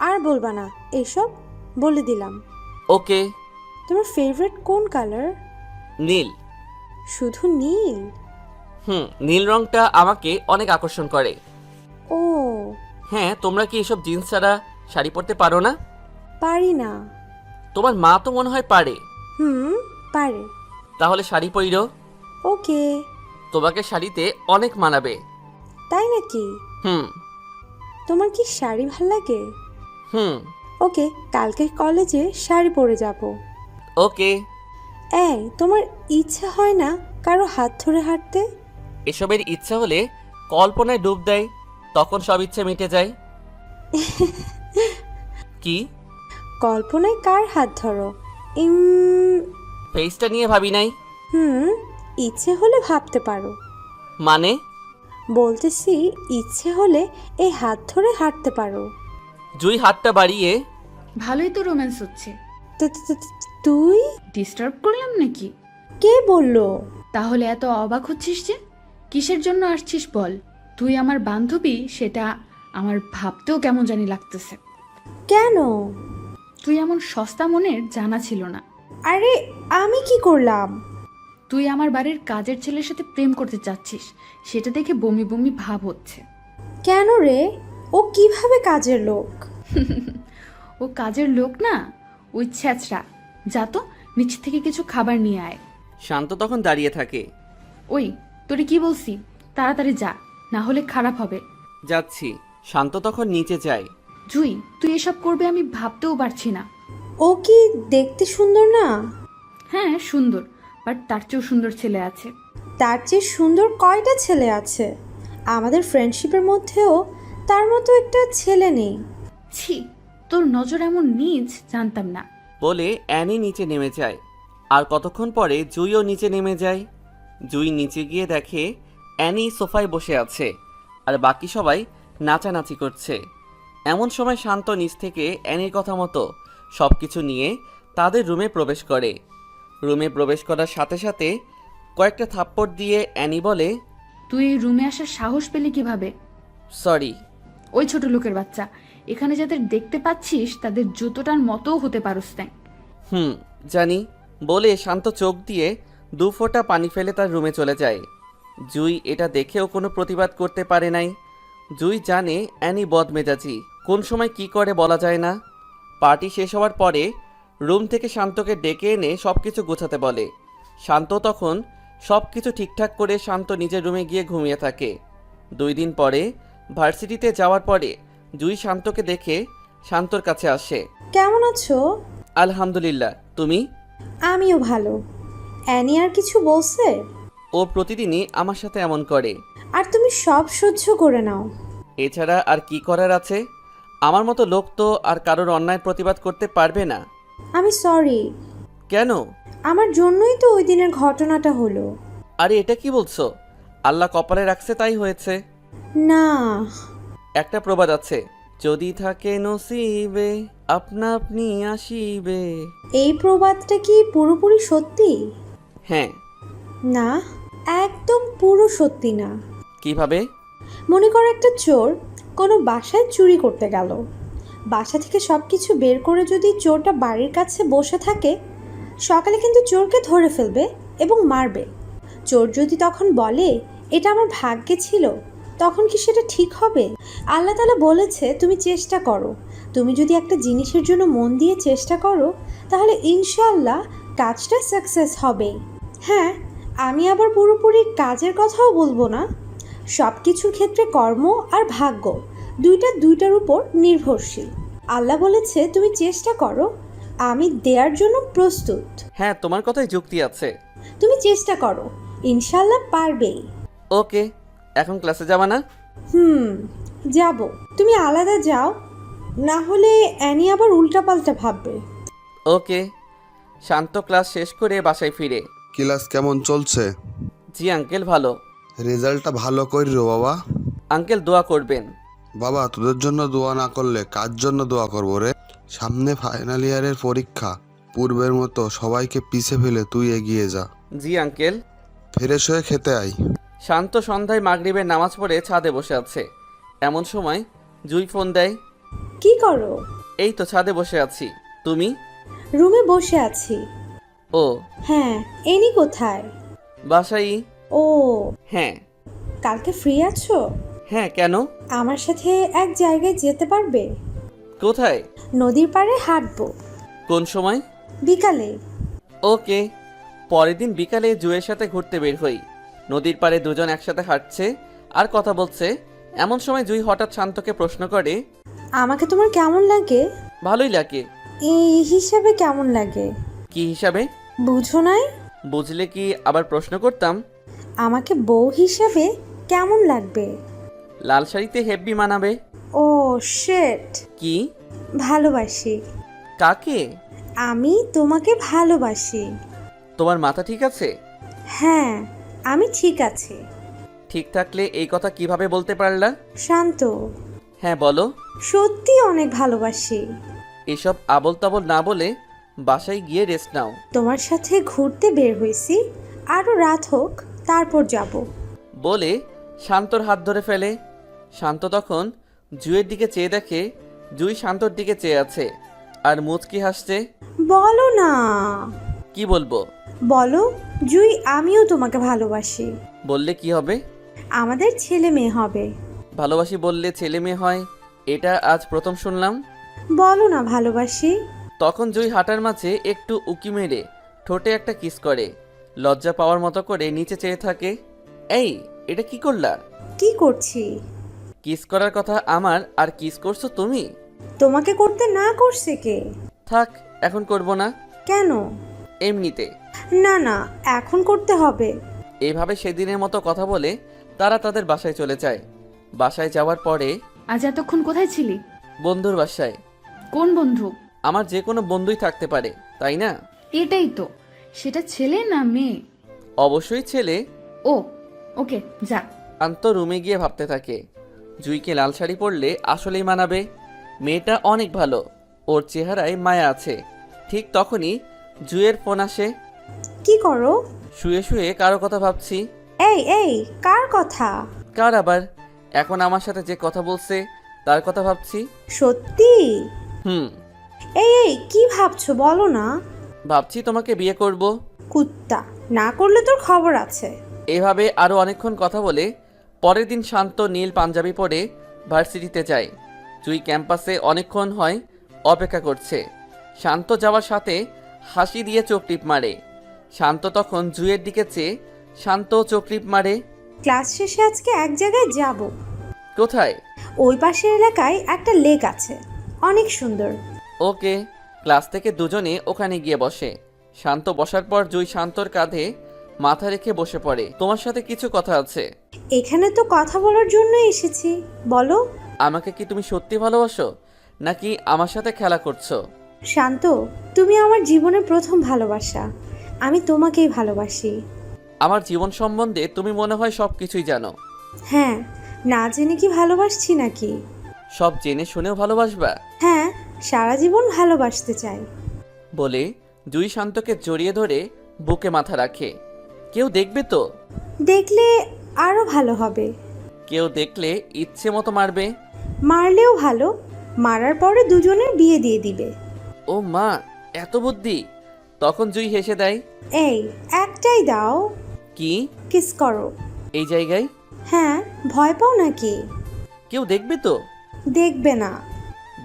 আর বলবা না এসব, বলে দিলাম। ওকে। তোমার ফেভারিট কোন কালার? নীল। শুধু নীল? নীল রংটা আমাকে অনেক আকর্ষণ করে। ও। হ্যাঁ, তোমরা কি এসব জিন্স ছাড়া শাড়ি পরতে পারো না? পারি না। তোমার মা তো মনে হয় পারে। পারে। তাহলে শাড়ি পরিরো। ওকে। তোমাকে শাড়িতে অনেক মানাবে। তাই নাকি? হুম। তোমার কি শাড়ি ভাল লাগে? হুম। ওকে, কালকে কলেজে শাড়ি পরে যাব। ওকে। এই, তোমার ইচ্ছা হয় না কারো হাত ধরে হাঁটতে? এসবের ইচ্ছা হলে কল্পনায় ডুব দেয়, তখন সব ইচ্ছে মিটে যায়। কি? কল্পনায় কার হাত ধরো? ফেসটা নিয়ে ভাবি নাই। ইচ্ছে হলে ভাবতে পারো। মানে? বলতেছি ইচ্ছে হলে এই হাত ধরে হাঁটতে পারো। জুই হাতটা বাড়িয়ে, ভালোই তো রোম্যান্স হচ্ছে। তুই? ডিস্টার্ব করলাম নাকি? কে বললো? তাহলে এত অবাক হচ্ছিস যে? কিসের জন্য আসছিস বল? তুই আমার বান্ধবী সেটা আমার ভাবতেও কেমন জানি লাগতেছে। কেন? তুই এমন সস্তা মনের জানা ছিল না। আরে আমি কি করলাম? তুই আমার বাড়ির কাজের ছেলের সাথে প্রেম করতে চাচ্ছিস, সেটা দেখে বমি বমি ভাব হচ্ছে। কেন রে? ও কিভাবে কাজের লোক? ও কাজের লোক না, ওই ছ্যাঁচড়া। যা তো নিচ থেকে কিছু খাবার নিয়ে আয়। শান্ত তখন দাঁড়িয়ে থাকে। ওই, তোরে কি বলছি, তাড়াতাড়ি যা, না হলে খারাপ হবে। যাচ্ছি। শান্ত তখন নিচে যায়। জুই, তুই এসব করবে আমি ভাবতেও পারছি না। ও কি দেখতে সুন্দর না? হ্যাঁ সুন্দর, বাট তার চেয়েও সুন্দর ছেলে আছে। তার চেয়ে সুন্দর কয়টা ছেলে আছে? আমাদের ফ্রেন্ডশিপের মধ্যেও তার মতো একটা ছেলে নেই। ছি, তোর নজর এমন নিজ জানতাম না। বলে অ্যানি নিচে নেমে যায়। আর কতক্ষণ পরে জুইও নিচে নেমে যায়। জুই নিচে গিয়ে দেখে অ্যানি সোফায় বসে আছে আর বাকি সবাই নাচানাচি করছে। এমন সময় শান্ত নিচ থেকে অ্যানির কথা মতো সব কিছু নিয়ে তাদের রুমে প্রবেশ করে। রুমে প্রবেশ করার সাথে সাথে কয়েকটা থাপ্পড় দিয়ে অ্যানি বলে, তুই এই রুমে আসার সাহস পেলি কিভাবে? সরি। ওই ছোট লোকের বাচ্চা, এখানে যাদের দেখতে পাচ্ছিস তাদের জুতোটার মতোও হতে পারস না। জানি। বলে শান্ত চোখ দিয়ে 2 ফোঁটা পানি ফেলে তার রুমে চলে যায়। জুই এটা দেখেও কোনো প্রতিবাদ করতে পারে নাই। জুই জানে অ্যানি বদমেজাজি, কোন সময় কি করে বলা যায় না। পার্টি শেষ হওয়ার পরে রুম থেকে শান্তকে ডেকে এনে সব কিছু গোছাতে বলে। শান্ত তখন সব কিছু ঠিকঠাক করে শান্ত নিজের রুমে গিয়ে ঘুমিয়ে থাকে। 2 দিন পরে ভার্সিটিতে যাওয়ার পরে জুই শান্তকে দেখে শান্তর কাছে আসে। কেমন আছো? আলহামদুলিল্লাহ, তুমি? আমিও ভালো। অ্যানি আর কিছু বলছে? ও প্রতিদিনই আমার সাথে এমন করে। আর তুমি সব সহ্য করে নাও? এছাড়া আর কি করার আছে? আমার মতো লোক তো আর কারোর অন্যায় প্রতিবাদ করতে পারবে না। আমি সরি। কেন? আমার জন্যই তো ওই দিনের ঘটনাটা হলো। আরে এটা কি বলছো? আল্লাহ কপালে রাখছে তাই হয়েছে। না। একটা প্রবাদ আছে, যদি থাকে নসিবে আপনা আপনি আসিবে। এই প্রবাদটা কি পুরোপুরি সত্যি? হ্যাঁ। না, একদম পুরো সত্যি না। কিভাবে? মনে করো একটা চোর কোনো বাসায় চুরি করতে গেল। বাসা থেকে সব কিছু বের করে যদি চোরটা বাড়ির কাছে বসে থাকে, সকালে কিন্তু চোরকে ধরে ফেলবে এবং মারবে। চোর যদি তখন বলে এটা আমার ভাগ্যে ছিল, তখন কি সেটা ঠিক হবে? আল্লাহ তাআলা বলেছে তুমি চেষ্টা করো। তুমি যদি একটা জিনিসের জন্য মন দিয়ে চেষ্টা করো, তাহলে ইনশাআল্লাহ কাজটা সাকসেস হবে। হ্যাঁ, আমি আবার পুরোপুরি কাজের কথাও বলবো না। সব কিছুর ক্ষেত্রে কর্ম আর ভাগ্য দুইটার উপর নির্ভরশীল। আল্লাহ বলেছে তুমি চেষ্টা করো, আমি দেওয়ার জন্য প্রস্তুত। হ্যাঁ, তোমার কথাই যুক্তি আছে। তুমি চেষ্টা করো, ইনশাআল্লাহ পারবেই। ওকে, এখন ক্লাসে যাবা না? যাব। তুমি আলাদা যাও, না হলে অ্যানি আবার উল্টাপাল্টা ভাববে। ওকে। শান্ত ক্লাস শেষ করে বাসায় ফিরে। ক্লাস কেমন চলছে? জি আঙ্কেল, ভালো। রেজাল্টটা ভালো করিও বাবা। আঙ্কেল দোয়া করবেন। বাবা, তোদের জন্য দোয়া না করলে কার জন্য দোয়া করবো রে? সামনে ফাইনাল ইয়ারের পরীক্ষা, পূর্বের মতো সবাইকে পিছে ফেলে তুই এগিয়ে যা। জি আঙ্কেল। ফ্রেশ হয়ে খেতে আয়। শান্ত সন্ধ্যায় মাগরিবের নামাজ পড়ে ছাদে বসে আছে। এমন সময় জুই ফোন দেয়। কি করো? এই তো ছাদে বসে আছি। তুমি? রুমে বসে আছি। ও হ্যাঁ, এনি কোথায়? বাসাই। ও, হ্যাঁ। কালকে ফ্রি আছো? হ্যাঁ, কেন? আমার সাথে এক জায়গায় যেতে পারবে? কোথায়? নদীর পাড়ে হাঁটবো। কোন সময়? বিকালে। ওকে। পরের দিন বিকালে জুয়ের সাথে ঘুরতে বের হই। নদীর পাড়ে দুজন একসাথে হাঁটছে আর কথা বলছে। এমন সময় জুই হঠাৎ শান্তকে প্রশ্ন করে, আমাকে তোমার কেমন লাগে? ভালোই লাগে। এই হিসাবে কেমন লাগে? কি হিসাবে? বুঝো নাই? বুঝলে কি আবার প্রশ্ন করতাম? আমাকে বউ হিসাবে কেমন লাগবে? লাল শাড়িতে হেব্বি মানাবে। ও শিট। কি? ভালোবাসি। কাকে? আমি তোমাকে ভালোবাসি। তোমার মাথা ঠিক আছে? হ্যাঁ, আমি ঠিক আছি। ঠিক থাকলে এই কথা কিভাবে বলতে পারলা? শান্ত। হ্যাঁ বলো। সত্যি অনেক ভালোবাসি। এসব আবল তাবল না বলে বাসায় গিয়ে রেস্ট নাও। তোমার সাথে ঘুরতে বের হয়েছি, আরও রাত হোক তারপর যাব। বলে শান্তর হাত ধরে ফেলে। শান্ত তখন জুইয়ের দিকে চেয়ে দেখে জুই শান্তর দিকে চেয়ে আছে আর মুচকি হাসছে। বলো না। কি বলবো? বলো, জুই আমিও তোমাকে ভালোবাসি। বললে কি হবে? আমাদের ছেলে মেয়ে হবে। ভালোবাসি বললে ছেলে মেয়ে হয়, এটা আজ প্রথম শুনলাম। বলো না ভালোবাসি। তখন জুই হাঁটার মাঝে একটু উকি মেরে ঠোঁটে একটা কিস করে লজ্জা পাওয়ার মতো করে নিচে চেয়ে থাকে। এই, এটা কি করলা? কি করছি? কিস করার কথা আমার, আর কিস করছো তুমি? তোমাকে করতে না করছে কে? থাক, এখন করব না। কেন? এমনিতে। না না, এখন করতে হবে। এভাবে সেদিনের মতো কথা বলে তারা তাদের বাসায় চলে যায়। বাসায় যাওয়ার পরে, আজ এতক্ষণ কোথায় ছিলি? বন্ধুর বাসায়। কোন বন্ধু? আমার যে কোনো বন্ধুই থাকতে পারে, তাই না? এটাই তো। সেটা ছেলে না মেয়ে? অবশ্যই ছেলে। ও, ওকে, যা। শান্ত রুমে গিয়ে ভাবতে থাকে, জুইকে লাল শাড়ি পরলে আসলেই মানাবে। মেয়েটা অনেক ভালো, ওর চেহারায় মায়া আছে। ঠিক তখনই জুইয়ের ফোন আসে। কি করো? শুয়ে শুয়ে কারো কথা ভাবছি। এই কার কথা? কার আবার? এখন আমার সাথে যে কথা বলছে তার কথা ভাবছি। সত্যি? হুম। এই কি ভাবছো বলো না। ভাবছি তোমাকে বিয়ে করব। কুত্তা, না করলে তোর খবর আছে। এভাবে আরও অনেকক্ষণ কথা বলে পরের দিন শান্ত নীল পাঞ্জাবি পরে ভার্সিটিতে যায়। জুই ক্যাম্পাসে অনেকক্ষণ হয় অপেক্ষা করছে। শান্ত যাওয়ার সাথে হাসি দিয়ে চোখ টিপ মারে। শান্ত তখন জুইয়ের দিকে চেয়ে শান্ত চোখ টিপ মারে। ক্লাস শেষে আজকে এক জায়গায় যাব। কোথায়? ওই পাশের এলাকায় একটা লেক আছে, অনেক সুন্দর। ওকে। ক্লাস থেকে দুজনে ওখানে গিয়ে বসে। শান্ত বসার পর জুই শান্তর কাঁধে মাথা রেখে বসে পড়ে। তোমার সাথে কিছু কথা আছে। এখানে তো কথা বলার জন্য এসেছি, বলো। আমাকে কি তুমি সত্যি ভালোবাসো, নাকি আমার সাথে খেলা করছো? শান্ত, তুমি আমার জীবনের প্রথম ভালোবাসা। আমি তোমাকেই ভালোবাসি। আমার জীবন সম্বন্ধে তুমি মনে হয় সব কিছুই জানো। হ্যাঁ, না জেনে কি ভালোবাসছি নাকি? সব জেনে শুনেও ভালোবাসবা? হ্যাঁ, সারা জীবন ভালোবাসতে চাই। বলে জুই শান্তকে জড়িয়ে ধরে বুকে মাথা রাখে। কেউ দেখবে তো? দেখলে আরও ভালো হবে। কেউ দেখলে ইচ্ছে মতো মারবে। মারলেও ভালো, মারার পরে দুজনের বিয়ে দিয়ে দিবে। ও মা, এত বুদ্ধি! তখন জুই হেসে দেয়। এই একটাই দাও। কি? কিস করো। এই জায়গায়? হ্যাঁ, ভয় পাও নাকি? কেউ দেখবে তো? দেখবে না।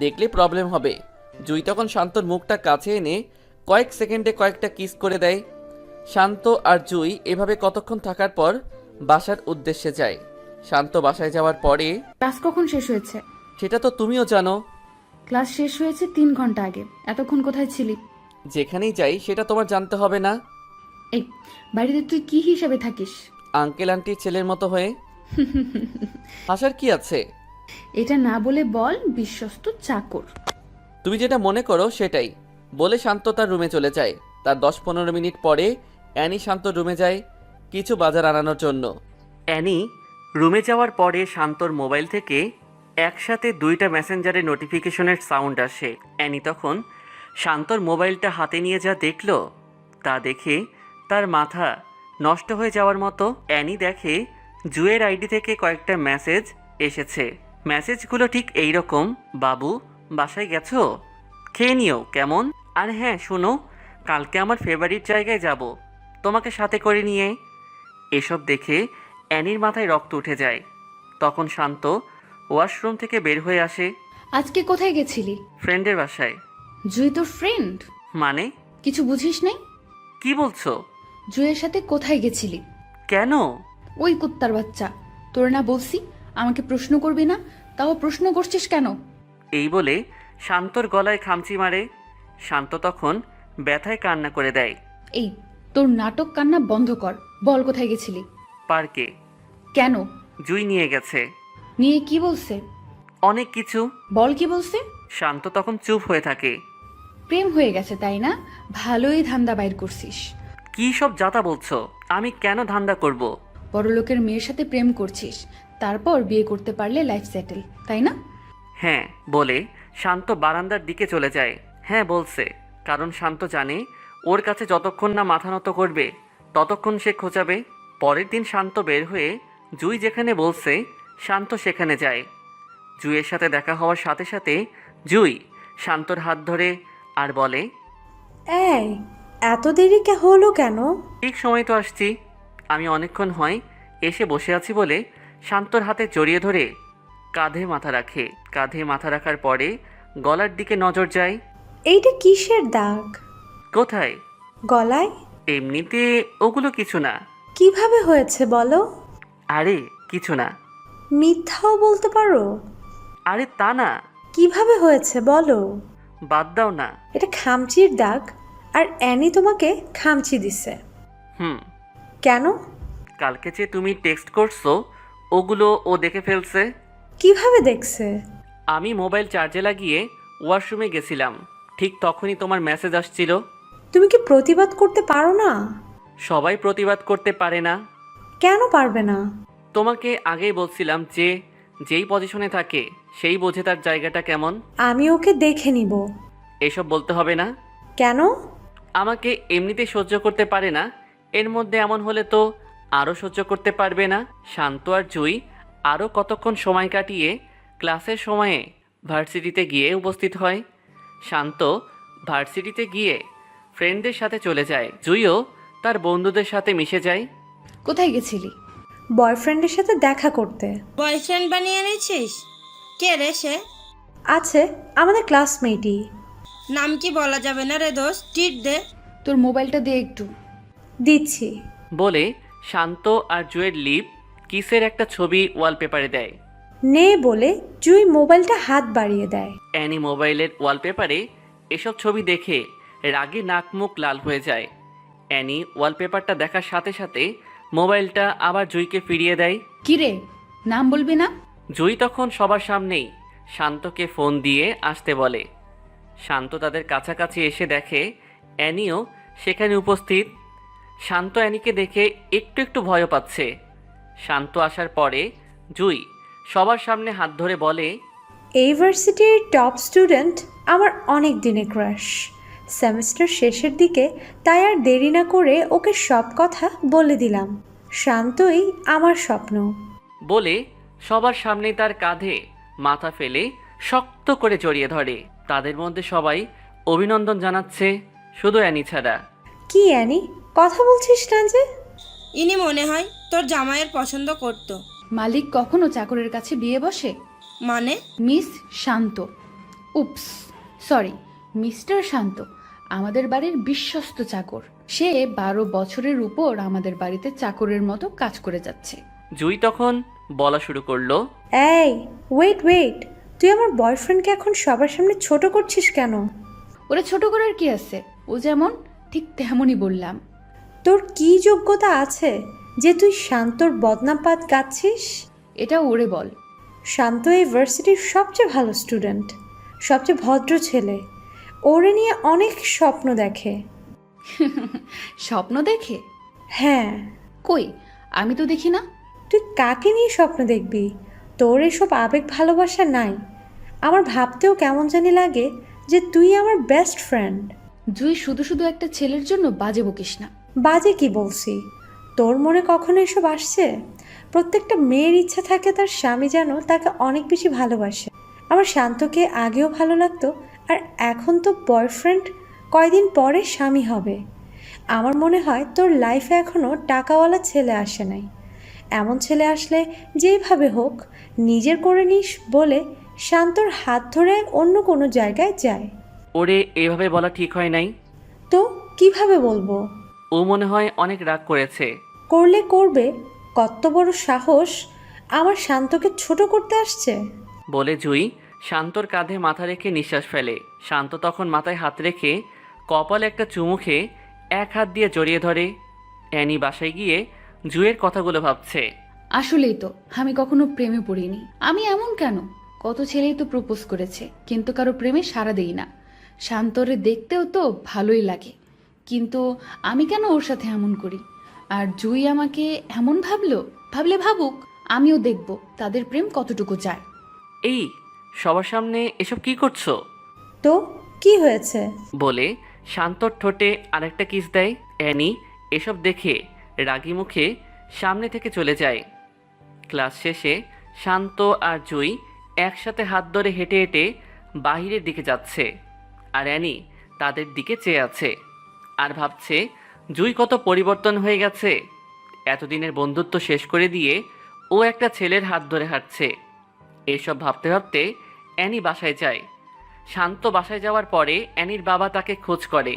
দেখলে প্রবলেম হবে। জুই তখন শান্তর মুখটা কাছে এনে কয়েক সেকেন্ডে কয়েকটা কিস করে দেয়। শান্ত আর জুই এভাবে কতক্ষণ থাকার পর বাসার উদ্দেশ্যে যায়। শান্ত বাসায় যাওয়ার পরে, ক্লাস কখন শেষ হয়েছে? সেটা তো তুমিও জানো। ক্লাস শেষ হয়েছে 3 ঘন্টা আগে। এতক্ষণ কোথায় ছিলি? যেখানেই যাই সেটা তোমার জানতে হবে না? এই বাড়িতে তুই কি হিসাবে থাকিস? আঙ্কেল আন্টির ছেলের মতো হয়ে। হাসার কি আছে? এটা না বলে বল বিশ্বস্ত চাকর। তুমি যেটা মনে করো সেটাই বলে শান্ত তার রুমে চলে যায়। তার 10-15 মিনিট পরে অ্যানি শান্ত রুমে যায় কিছু বাজার আনানোর জন্য। অ্যানি রুমে যাওয়ার পরে শান্তর মোবাইল থেকে একসাথে 2টা মেসেঞ্জারের নোটিফিকেশনের সাউন্ড আসে। অ্যানি তখন শান্তর মোবাইলটা হাতে নিয়ে যা দেখলো, তা দেখে তার মাথা নষ্ট হয়ে যাওয়ার মতো। অ্যানি দেখে জুয়ের আইডি থেকে কয়েকটা মেসেজ এসেছে। মেসেজগুলো ঠিক এই রকম: বাবু, বাসায় গেছো? খেয়ে নিও কেমন? আর হ্যাঁ শোনো, কালকে আমার ফেভারিট জায়গায় যাব, তোমাকে সাথে করে নিয়ে। এসব দেখে অ্যানির মাথায় রক্ত উঠে যায়। তখন শান্ত ওয়াশরুম থেকে বের হয়ে আসে। আজকে কোথায় গেছিলি? ফ্রেন্ডের বাসায়। জুই তোর ফ্রেন্ড? মানে? কিছু বুঝিস নাই? কি বলছো? জুইয়ের সাথে কোথায় গেছিলি? কেন? ওই কুত্তার বাচ্চা, তোর না বলছি আমাকে প্রশ্ন করবি না, তাও প্রশ্ন করছিস কেন? এই বলে শান্তর গলায় খামচি মারে। শান্ত তখন ব্যথায় কান্না করে দেয়। এই তোর নাটক কান্না বন্ধ কর, বল কোথায় গেছিলি? পার্কে। কেন? জুই নিয়ে গেছে। নিয়ে কি বলছে? অনেক কিছু। বল কি বলছে? শান্ত তখন চুপ হয়ে থাকে। প্রেম হয়ে গেছে তাই না? ভালোই ধান্দা বাইর করছিস। কি সব যাতা বলছো? আমি কেন ধান্দা করব? বড়লোকের মেয়ের সাথে প্রেম করছিস, তারপর বিয়ে করতে পারলে লাইফ সেটেল, তাই না? হ্যাঁ বলে শান্ত বারান্দার দিকে চলে যায়। হ্যাঁ বলছে, কারণ শান্ত জানে ওর কাছে যতক্ষণ না মাথা নত করবে ততক্ষণ সে খোঁচাবে। পরের দিন শান্ত বের হয়ে জুই যেখানে বলছে শান্ত সেখানে যায়। জুইয়ের সাথে দেখা হওয়ার সাথে সাথে জুই শান্তর হাত ধরে আর বলে, এই এত দেরি হলো কেন? ঠিক সময় তো আসছি। আমি অনেকক্ষণ হয় এসে বসে আছি বলে শান্তর হাতে জড়িয়ে ধরে কাঁধে মাথা রাখে। কাঁধে মাথা রাখার পরে গলার দিকে নজর যায়। এইটা কিসের দাগ? কোথায়? গলায়? এমনিতে ওগুলো কিছু না। কিভাবে হয়েছে বলো? আরে কিছু না। মিথ্যাও বলতে পারো? আরে তা না। কিভাবে হয়েছে বলো? বাদ দাও না। এটা খামচির দাগ, আর অ্যানি তোমাকে খামচি দিছে। হুম। কেন? কালকে যে তুমি টেক্সট করছো ওগুলো ও দেখে ফেলছে। কিভাবে দেখছে? আমি মোবাইল চার্জে লাগিয়ে ওয়াশরুমে গেছিলাম, ঠিক তখনই তোমার মেসেজ আসছিল। তুমি কি প্রতিবাদ করতে পারো না? সবাই প্রতিবাদ করতে পারে না। কেন পারবে না? তোমাকে আগেই বলছিলাম যে যেই পজিশনে থাকে সেই বোঝে তার জায়গাটা কেমন। আমি ওকে দেখে নিব। এসব বলতে হবে না। কেন? আমাকে এমনিতে সহ্য করতে পারে না, এর মধ্যে এমন হলে তো আরও সহ্য করতে পারবে না। শান্ত আর জুই আরও কতক্ষণ সময় কাটিয়ে ক্লাসের সময়ে ভার্সিটিতে গিয়ে উপস্থিত হয়। শান্ত ভার্সিটিতে গিয়ে ফ্রেন্ডদের সাথে চলে যায়। জুইও তার বন্ধুদের সাথে মিশে যায়। কোথায় গেছিলি? বয়ফ্রেন্ডের সাথে দেখা করতে। বয়ফ্রেন্ড বানিয়ে নিয়েছিস? কে রে সে? আছে, আমাদের ক্লাসমেটই। নাম কি বলা যাবে না রে দোস্ত, টিট দে। তোর মোবাইলটা দে একটু। দিচ্ছি। বলে শান্ত আর জুয়ের লিপ কিসের একটা ছবি ওয়ালপেপারে দেয়। নে বলে জুই মোবাইলটা হাত বাড়িয়ে দেয়। অ্যানি মোবাইলের ওয়ালপেপারে এসব ছবি দেখে রাগে নাক মুখ লাল হয়ে যায়। অ্যানি ওয়ালপেপারটা দেখার সাথে সাথে মোবাইলটা আবার জুইকে ফিরিয়ে দেয়। কি রে, নাম বলবি না? জুই তখন সবার সামনেই শান্তকে ফোন দিয়ে আসতে বলে। শান্ত তাদের কাছাকাছি এসে দেখে অ্যানিও সেখানে উপস্থিত। শান্ত অ্যানিকে দেখে একটু একটু ভয় পাচ্ছে। শান্ত আসার পরে জুই সবার সামনে হাত ধরে বলে, এই ভার্সিটির টপ স্টুডেন্ট আমার অনেক দিনের ক্রাশ। সেমেস্টার শেষের দিকে, তাই আর দেরি না করে ওকে সব কথা বলে দিলাম। শান্তই আমার স্বপ্ন। বলে সবার সামনে তার কাঁধে মাথা ফেলে শক্ত করে জড়িয়ে ধরে। তাদের মধ্যে সবাই অভিনন্দন জানাচ্ছে, শুধু অ্যানি ছাড়া। কি অ্যানি, কথা বলছিস না যে? ইনি মনে হয় তোর জামাইয়ের পছন্দ করতো। মালিক কখনো চাকরের কাছে বিয়ে বসে? মানে? মিস শান্ত, উপস সরি, মিস্টার শান্ত আমাদের বাড়ির বিশ্বস্ত চাকর। সে 12 বছরের উপর আমাদের বাড়িতে চাকরের মতো কাজ করে যাচ্ছে। জুই তখন বলা শুরু করলো, এই ওয়েট, তুই আমার বয়ফ্রেন্ডকে এখন সবার সামনে ছোট করছিস কেন? ওরা ছোট করার কি আছে? ও যেমন ঠিক তেমনই বললাম। তোর কি যোগ্যতা আছে যে তুই শান্তর বদনাম পাত গাচ্ছিস? এটা ওরে বল। শান্ত এই ভার্সিটির সবচেয়ে ভালো স্টুডেন্ট, সবচেয়ে ভদ্র ছেলে। ওরে নিয়ে অনেক স্বপ্ন দেখে। স্বপ্ন দেখে? হ্যাঁ। কই, আমি তো দেখি না। তুই কাকে নিয়ে স্বপ্ন দেখবি? তোর এসব আবেগ ভালোবাসা নাই। আমার ভাবতেও কেমন জানি লাগে যে তুই আমার বেস্ট ফ্রেন্ড। জুই, শুধু শুধু একটা ছেলের জন্য বাজে বকিস না। বাজে কি বলছি? তোর মনে কখনো এসব আসছে? প্রত্যেকটা মেয়ের ইচ্ছা থাকে তার স্বামী যেন তাকে অনেক বেশি ভালোবাসে। আমার শান্তকে আগেও ভালো লাগতো, আর এখন তো বয়ফ্রেন্ড, কয়দিন পরে স্বামী হবে। আমার মনে হয় তোর লাইফে এখনও টাকাওয়ালা ছেলে আসে নাই। এমন ছেলে আসলে যেইভাবে হোক নিজের করে নিস বলে শান্তর হাত ধরে অন্য কোনো জায়গায় যায়। ওরে এভাবে বলা ঠিক হয় নাই। তো কিভাবে বলবো? ও মনে হয় অনেক রাগ করেছে। করলে করবে, কত বড় সাহস আমার শান্তকে ছোট করতে আসছে। বলে জুই শান্তর কাঁধে মাথা রেখে নিঃশ্বাস ফেলে। শান্ত তখন মাথায় হাত রেখে কপালে একটা চুমু খেয়ে এক হাত দিয়ে জড়িয়ে ধরে। অ্যানি বাসায় গিয়ে জুইয়ের কথাগুলো ভাবছে। আসলেই তো আমি কখনো প্রেমে পড়িনি। আমি এমন কেন? কত ছেলেই তো প্রপোজ করেছে, কিন্তু কারো প্রেমে সাড়া দেই না। শান্তরে দেখতেও তো ভালোই লাগে, কিন্তু আমি কেন ওর সাথে এমন করি? আর জুই আমাকে এমন ভাবলে ভাবুক, আমিও দেখব তাদের প্রেম কতটুকু যায়। এই সবার সামনে এসব কি করছো? তো কি হয়েছে? বলে শান্তর ঠোঁটে আরেকটা কিস দেয়। অ্যানি এসব দেখে রাগী মুখে সামনে থেকে চলে যায়। ক্লাস শেষে শান্ত আর জুই একসাথে হাত ধরে হেঁটে হেঁটে বাহিরের দিকে যাচ্ছে, আর অ্যানি তাদের দিকে চেয়ে আছে আর ভাবছে জুই কত পরিবর্তন হয়ে গেছে। এতদিনের বন্ধুত্ব শেষ করে দিয়ে ও একটা ছেলের হাত ধরে হাঁটছে। এসব ভাবতে ভাবতে অ্যানি বাসায় যায়। শান্ত বাসায় যাওয়ার পরে অ্যানির বাবা তাকে খোঁজ করে।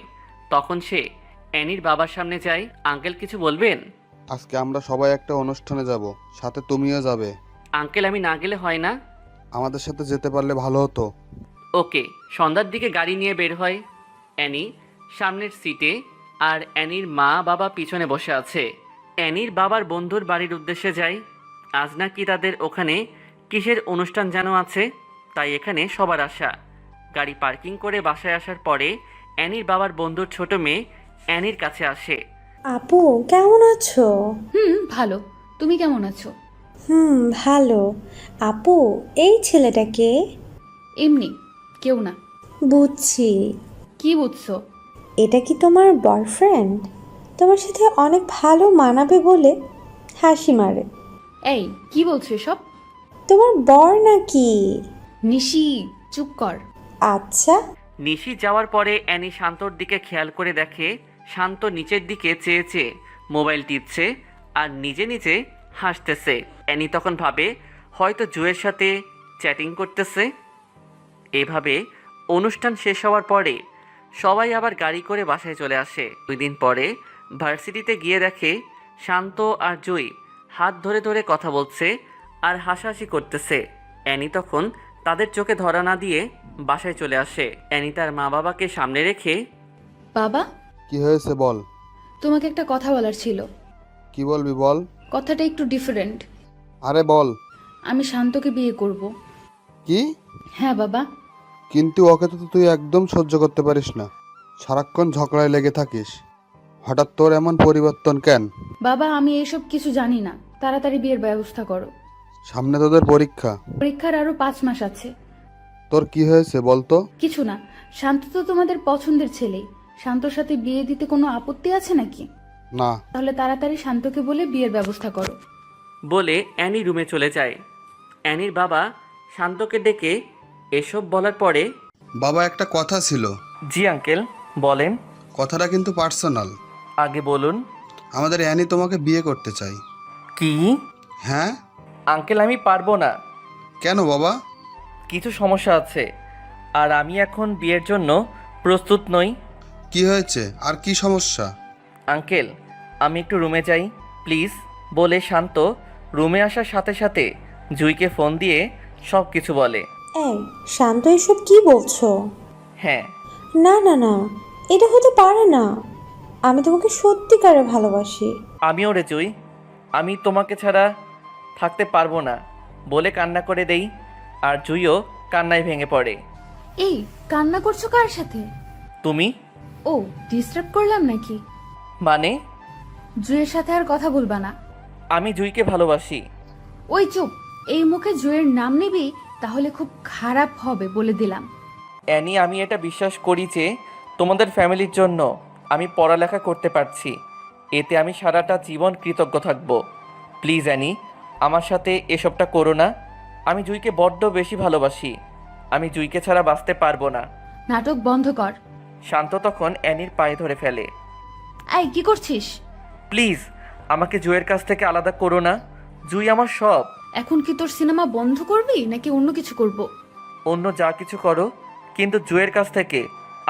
তখন সে অ্যানির বাবার সামনে যায়। আঙ্কেল কিছু বলবেন? আজকে আমরা সবাই একটা অনুষ্ঠানে যাব, সাথে তুমিও যাবে। আঙ্কেল আমি না গেলে হয় না? আমাদের সাথে যেতে পারলে ভালো হতো। ওকে। সন্ধ্যার দিকে গাড়ি নিয়ে বের হয়। অ্যানি সামনের সিটে আর অ্যানির মা বাবা পিছনে বসে আছে। অ্যানির বাবার বন্ধুর বাড়ির উদ্দেশ্যে যায়। আজ নাকি তাদের ওখানে কিসের অনুষ্ঠান যেন আছে, তাই এখানে সবার আসা। গাড়ি পার্কিং করে বাসায় আসার পরে অ্যানির বাবার বন্ধুর ছোট মেয়ে অ্যানির কাছে আসে। আপু কেমন আছো? ভালো, তুমি কেমন আছো? ভালো। আপু এই ছেলেটাকে? এমনি কেউ না। বুঝছি। কি বুঝছো? এটা কি তোমার বয়ফ্রেন্ড? তোমার সাথে অনেক ভালো মানাবে বলে হাসি মারে। এই কি বলছো এসব? তোমার বর নাকি? নিশি চুপ কর। আচ্ছা। নিশি যাওয়ার পরে অ্যানি শান্তর দিকে খেয়াল করে দেখে শান্ত নিচের দিকে চেয়ে চেয়ে মোবাইল টিপছে আর নিজে নিজে হাসতেছে। অ্যানি তখন ভাবে হয়তো জুয়ের সাথে চ্যাটিং করতেছে। এভাবে অনুষ্ঠান শেষ হওয়ার পরে সবাই আবার গাড়ি করে বাসায় চলে আসে। 2 দিন পরে ভার্সিটিতে গিয়ে দেখে শান্ত আর জুই হাত ধরে ধরে কথা বলছে আর হাসাহাসি করতেছে। অ্যানি তখন তাদের চোখে ধরা না দিয়ে বাসায় চলে আসে। অ্যানি তার মা বাবাকে সামনে রেখে, বাবা কি হয়েছে বল। তোমাকে একটা কথা বলার ছিল। কি বলবি বল। কথাটা একটু ডিফারেন্ট। আরে বল। আমি শান্তকে বিয়ে করব। কি? হ্যাঁ বাবা। কিন্তু ওকে তো তুই একদম সহ্য করতে পারিস না, সারাক্ষণ ঝগড়ায় লেগে থাকিস। হঠাৎ তোর এমন পরিবর্তন কেন? বাবা আমি এসব কিছু জানি না, তাড়াতাড়ি বিয়ের ব্যবস্থা করো। সামনে তোদের পরীক্ষা। পরীক্ষার আরো 5 মাস আছে। তোর কি হয়েছে বলতো? কিছু না, শান্ত তো তোমাদের পছন্দের ছেলেই। শান্তর সাথে বিয়ে দিতে কোনো আপত্তি আছে নাকি? না। তাহলে তাড়াতাড়ি শান্তকে বলে বিয়ের ব্যবস্থা করো। বলে অ্যানি রুমে চলে যায়। অ্যানির বাবা শান্তকে ডেকে এসব বলার পরে, বাবা, একটা কথা ছিল। জি আঙ্কেল বলেন। কথাটা কিন্তু পার্সোনাল। আগে বলুন। আমাদের অ্যানি তোমাকে বিয়ে করতে চাই। কি? হ্যাঁ। আঙ্কেল আমি পারবো না। কেন বাবা? কিছু সমস্যা আছে, আর আমি এখন বিয়ের জন্য প্রস্তুত নই। কি হয়েছে, আর কি সমস্যা? আঙ্কেল আমি একটু রুমে যাই প্লিজ। বলে শান্ত রুমে আসার সাথে সাথে জুইকে ফোন দিয়ে সব কিছু বলে। এই শান্ত, এসব কি বলছো? হ্যাঁ। না না না, এটা হতে পারে না। আমি তোমাকে সত্যিকারে ভালোবাসি। আমিও রে জুই, আমি তোমাকে ছাড়া থাকতে পারবো না বলে কান্না করে দেই, আর জুইও কান্নায় ভেঙে পড়ে। এই কান্না করছো কার সাথে? তুমি? ও, ডিস্টার্ব করলাম নাকি? মানে? জুয়ের সাথে আর কথা বলবা না। আমি জুইকে ভালোবাসি। ওই চুপ, এই মুখে জুয়ের নাম নিবি তাহলে খুব খারাপ হবে বলে দিলাম। অ্যানি আমি এটা বিশ্বাস করি যে তোমাদের ফ্যামিলির জন্য আমি পড়ালেখা করতে পারছি, এতে আমি সারাটা জীবন কৃতজ্ঞ থাকব। প্লিজ অ্যানি আমার সাথে এসবটা করো না। আমি জুইকে বড্ড বেশি ভালোবাসি, আমি জুইকে ছাড়া বাঁচতে পারবো না। নাটক বন্ধ কর। শান্ত তখন অ্যানির পায়ে ধরে ফেলে। এই কি করছিস? প্লিজ আমাকে জুইয়ের কাছ থেকে আলাদা করো না, জুই আমার সব। এখন কি তোর সিনেমা বন্ধ করবি নাকি অন্য কিছু করব? অন্য যা কিছু করো, কিন্তু জুইয়ের কাছ থেকে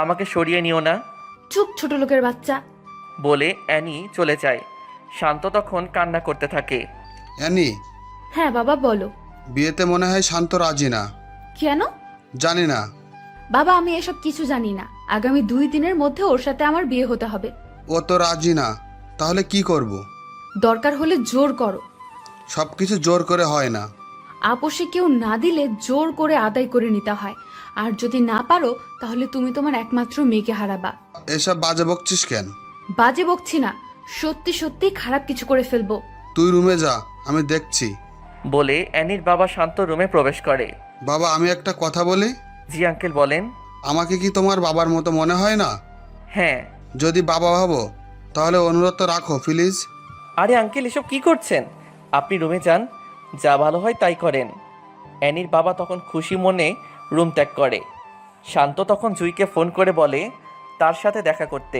আমাকে সরিয়ে নিও না। চুপ ছোট লোকের বাচ্চা। বলে অ্যানি চলে যায়। শান্ত তখন কান্না করতে থাকে। অ্যানি, হ্যাঁ বাবা বলো। বিয়েতে মনে হয় শান্ত রাজি না। কেন? জানি না। বাবা আমি এসব কিছু জানি না। আগামী 2 দিনের মধ্যে ওর সাথে আমার বিয়ে হতে হবে। ও তো রাজি না, তাহলে কি করব? দরকার হলে জোর করো। সব কিছু জোর করে হয় না। আপোষে কেউ না দিলে জোর করে আদায় করে নিতে হয়, আর যদি না পারো তাহলে তুমি তোমার একমাত্র মেয়েকে হারাবা। এসব বাজে বকছিস কেন? বাজে বকছি না, সত্যি সত্যি খারাপ কিছু করে ফেলবো। তুই রুমে যা, আমি দেখছি। বলে অ্যানির বাবা শান্ত রুমে প্রবেশ করে। বাবা, আমি একটা কথা বলি। জি আঙ্কেল বলেন। আমাকে কি তোমার বাবার মতো মনে হয় না? হ্যাঁ। যদি বাবা ভাবো তাহলে অনুরোধ তো রাখো প্লিজ। আরে আঙ্কেল এসব কি করছেন? আপনি রুমে যান, যা ভালো হয় তাই করেন। অ্যানির বাবা তখন খুশি মনে রুম ত্যাগ করে। শান্ত তখন জুইকে ফোন করে বলে তার সাথে দেখা করতে।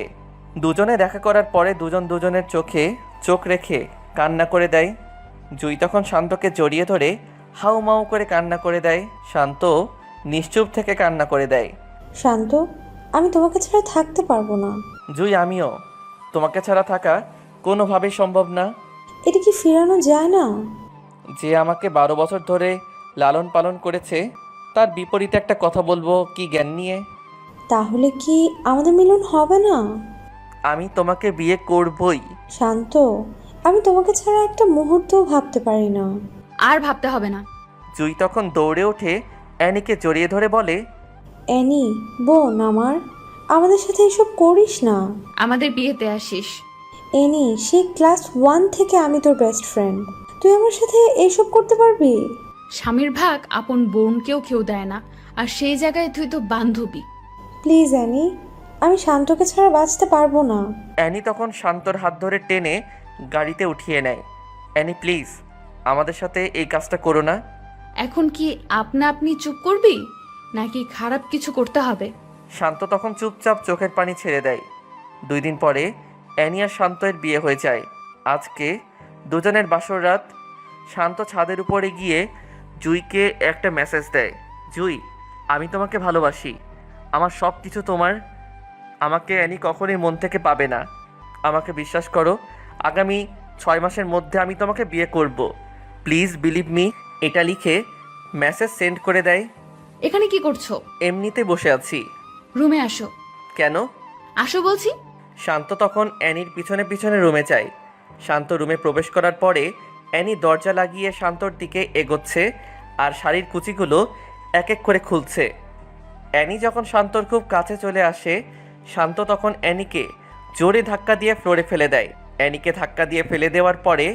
দুজনে দেখা করার পরে দুজন দুজনের চোখে চোখ রেখে কান্না করে দেয়। জুই তখন শান্তকে জড়িয়ে ধরে হাউ মাউ করে কান্না করে দেয়। শান্ত নিশ্চুপ থেকে কান্না করে দেয়। শান্ত, আমি তোমাকে ছাড়া থাকতে পারবো না। জুই আমিও, তোমাকে ছাড়া থাকা কোনোভাবেই সম্ভব না। এটা কি ফেরানো যায় না? যে আমাকে 12 বছর ধরে লালন পালন করেছে তার বিপরীতে একটা কথা বলবো কি জ্ঞান নিয়ে? তাহলে কি আমাদের মিলন হবে না? আমি তোমাকে বিয়ে করবই। শান্ত, আমি তোমাকে ছাড়া একটা মুহূর্তও ভাবতে পারি না। আর ভাবতে হবে না। জুই তখন দৌড়ে ওঠে অ্যানিকে জড়িয়ে ধরে বলে, অ্যানি বোন আমার, আমাদের সাথে এসব করিস না। আমাদের বিয়েতে আসিস। অ্যানি, সেই ক্লাস 1 থেকে আমি তোর বেস্ট ফ্রেন্ড, তুই আমার সাথে এসব করতে পারবি? স্বামীর ভাগ আপন বোনকেও কেউ দেয় না, আর সেই জায়গায় তুই তো বান্ধবী। প্লিজ অ্যানি, আমি শান্তকে ছাড়া বাঁচতে পারবো না। অ্যানি তখন শান্তর হাত ধরে টেনে গাড়িতে উঠিয়ে নেয়। অ্যানি প্লিজ আমাদের সাথে এই কাজটা করো না। এখন কি আপনা আপনি চুপ করবি নাকি খারাপ কিছু করতে হবে? শান্ত তখন চুপচাপ চোখের পানি ছেড়ে দেয়। 2 দিন পরে অ্যানি আর শান্তের বিয়ে হয়ে যায়। আজকে দুজনের বাসর রাত। শান্ত ছাদের উপরে গিয়ে জুইকে একটা মেসেজ দেয়। জুই আমি তোমাকে ভালোবাসি, আমার সব কিছু তোমার। আমাকে অ্যানি কখনোই মন থেকে পাবে না, আমাকে বিশ্বাস করো। আগামী 6 মাসের মধ্যে আমি তোমাকে বিয়ে করব, প্লিজ বিলিভ মি। এটা লিখে মেসেজ সেন্ড করে দেয়। এখানে কি করছো? এমনিতে বসে আছি। রুমে আসো। কেন? আসো বলছি। শান্ত তখন অ্যানির পিছনে পিছনে রুমে যায়। শান্ত রুমে প্রবেশ করার পরে অ্যানি দরজা লাগিয়ে শান্তর দিকে এগোচ্ছে আর শাড়ির কুচিগুলো এক এক করে খুলছে। অ্যানি যখন শান্তর খুব কাছে চলে আসে, শান্ত তখন অ্যানিকে জোরে ধাক্কা দিয়ে ফ্লোরে ফেলে দেয়। অ্যানিকে ধাক্কা দিয়ে ফেলে দেওয়ার পরে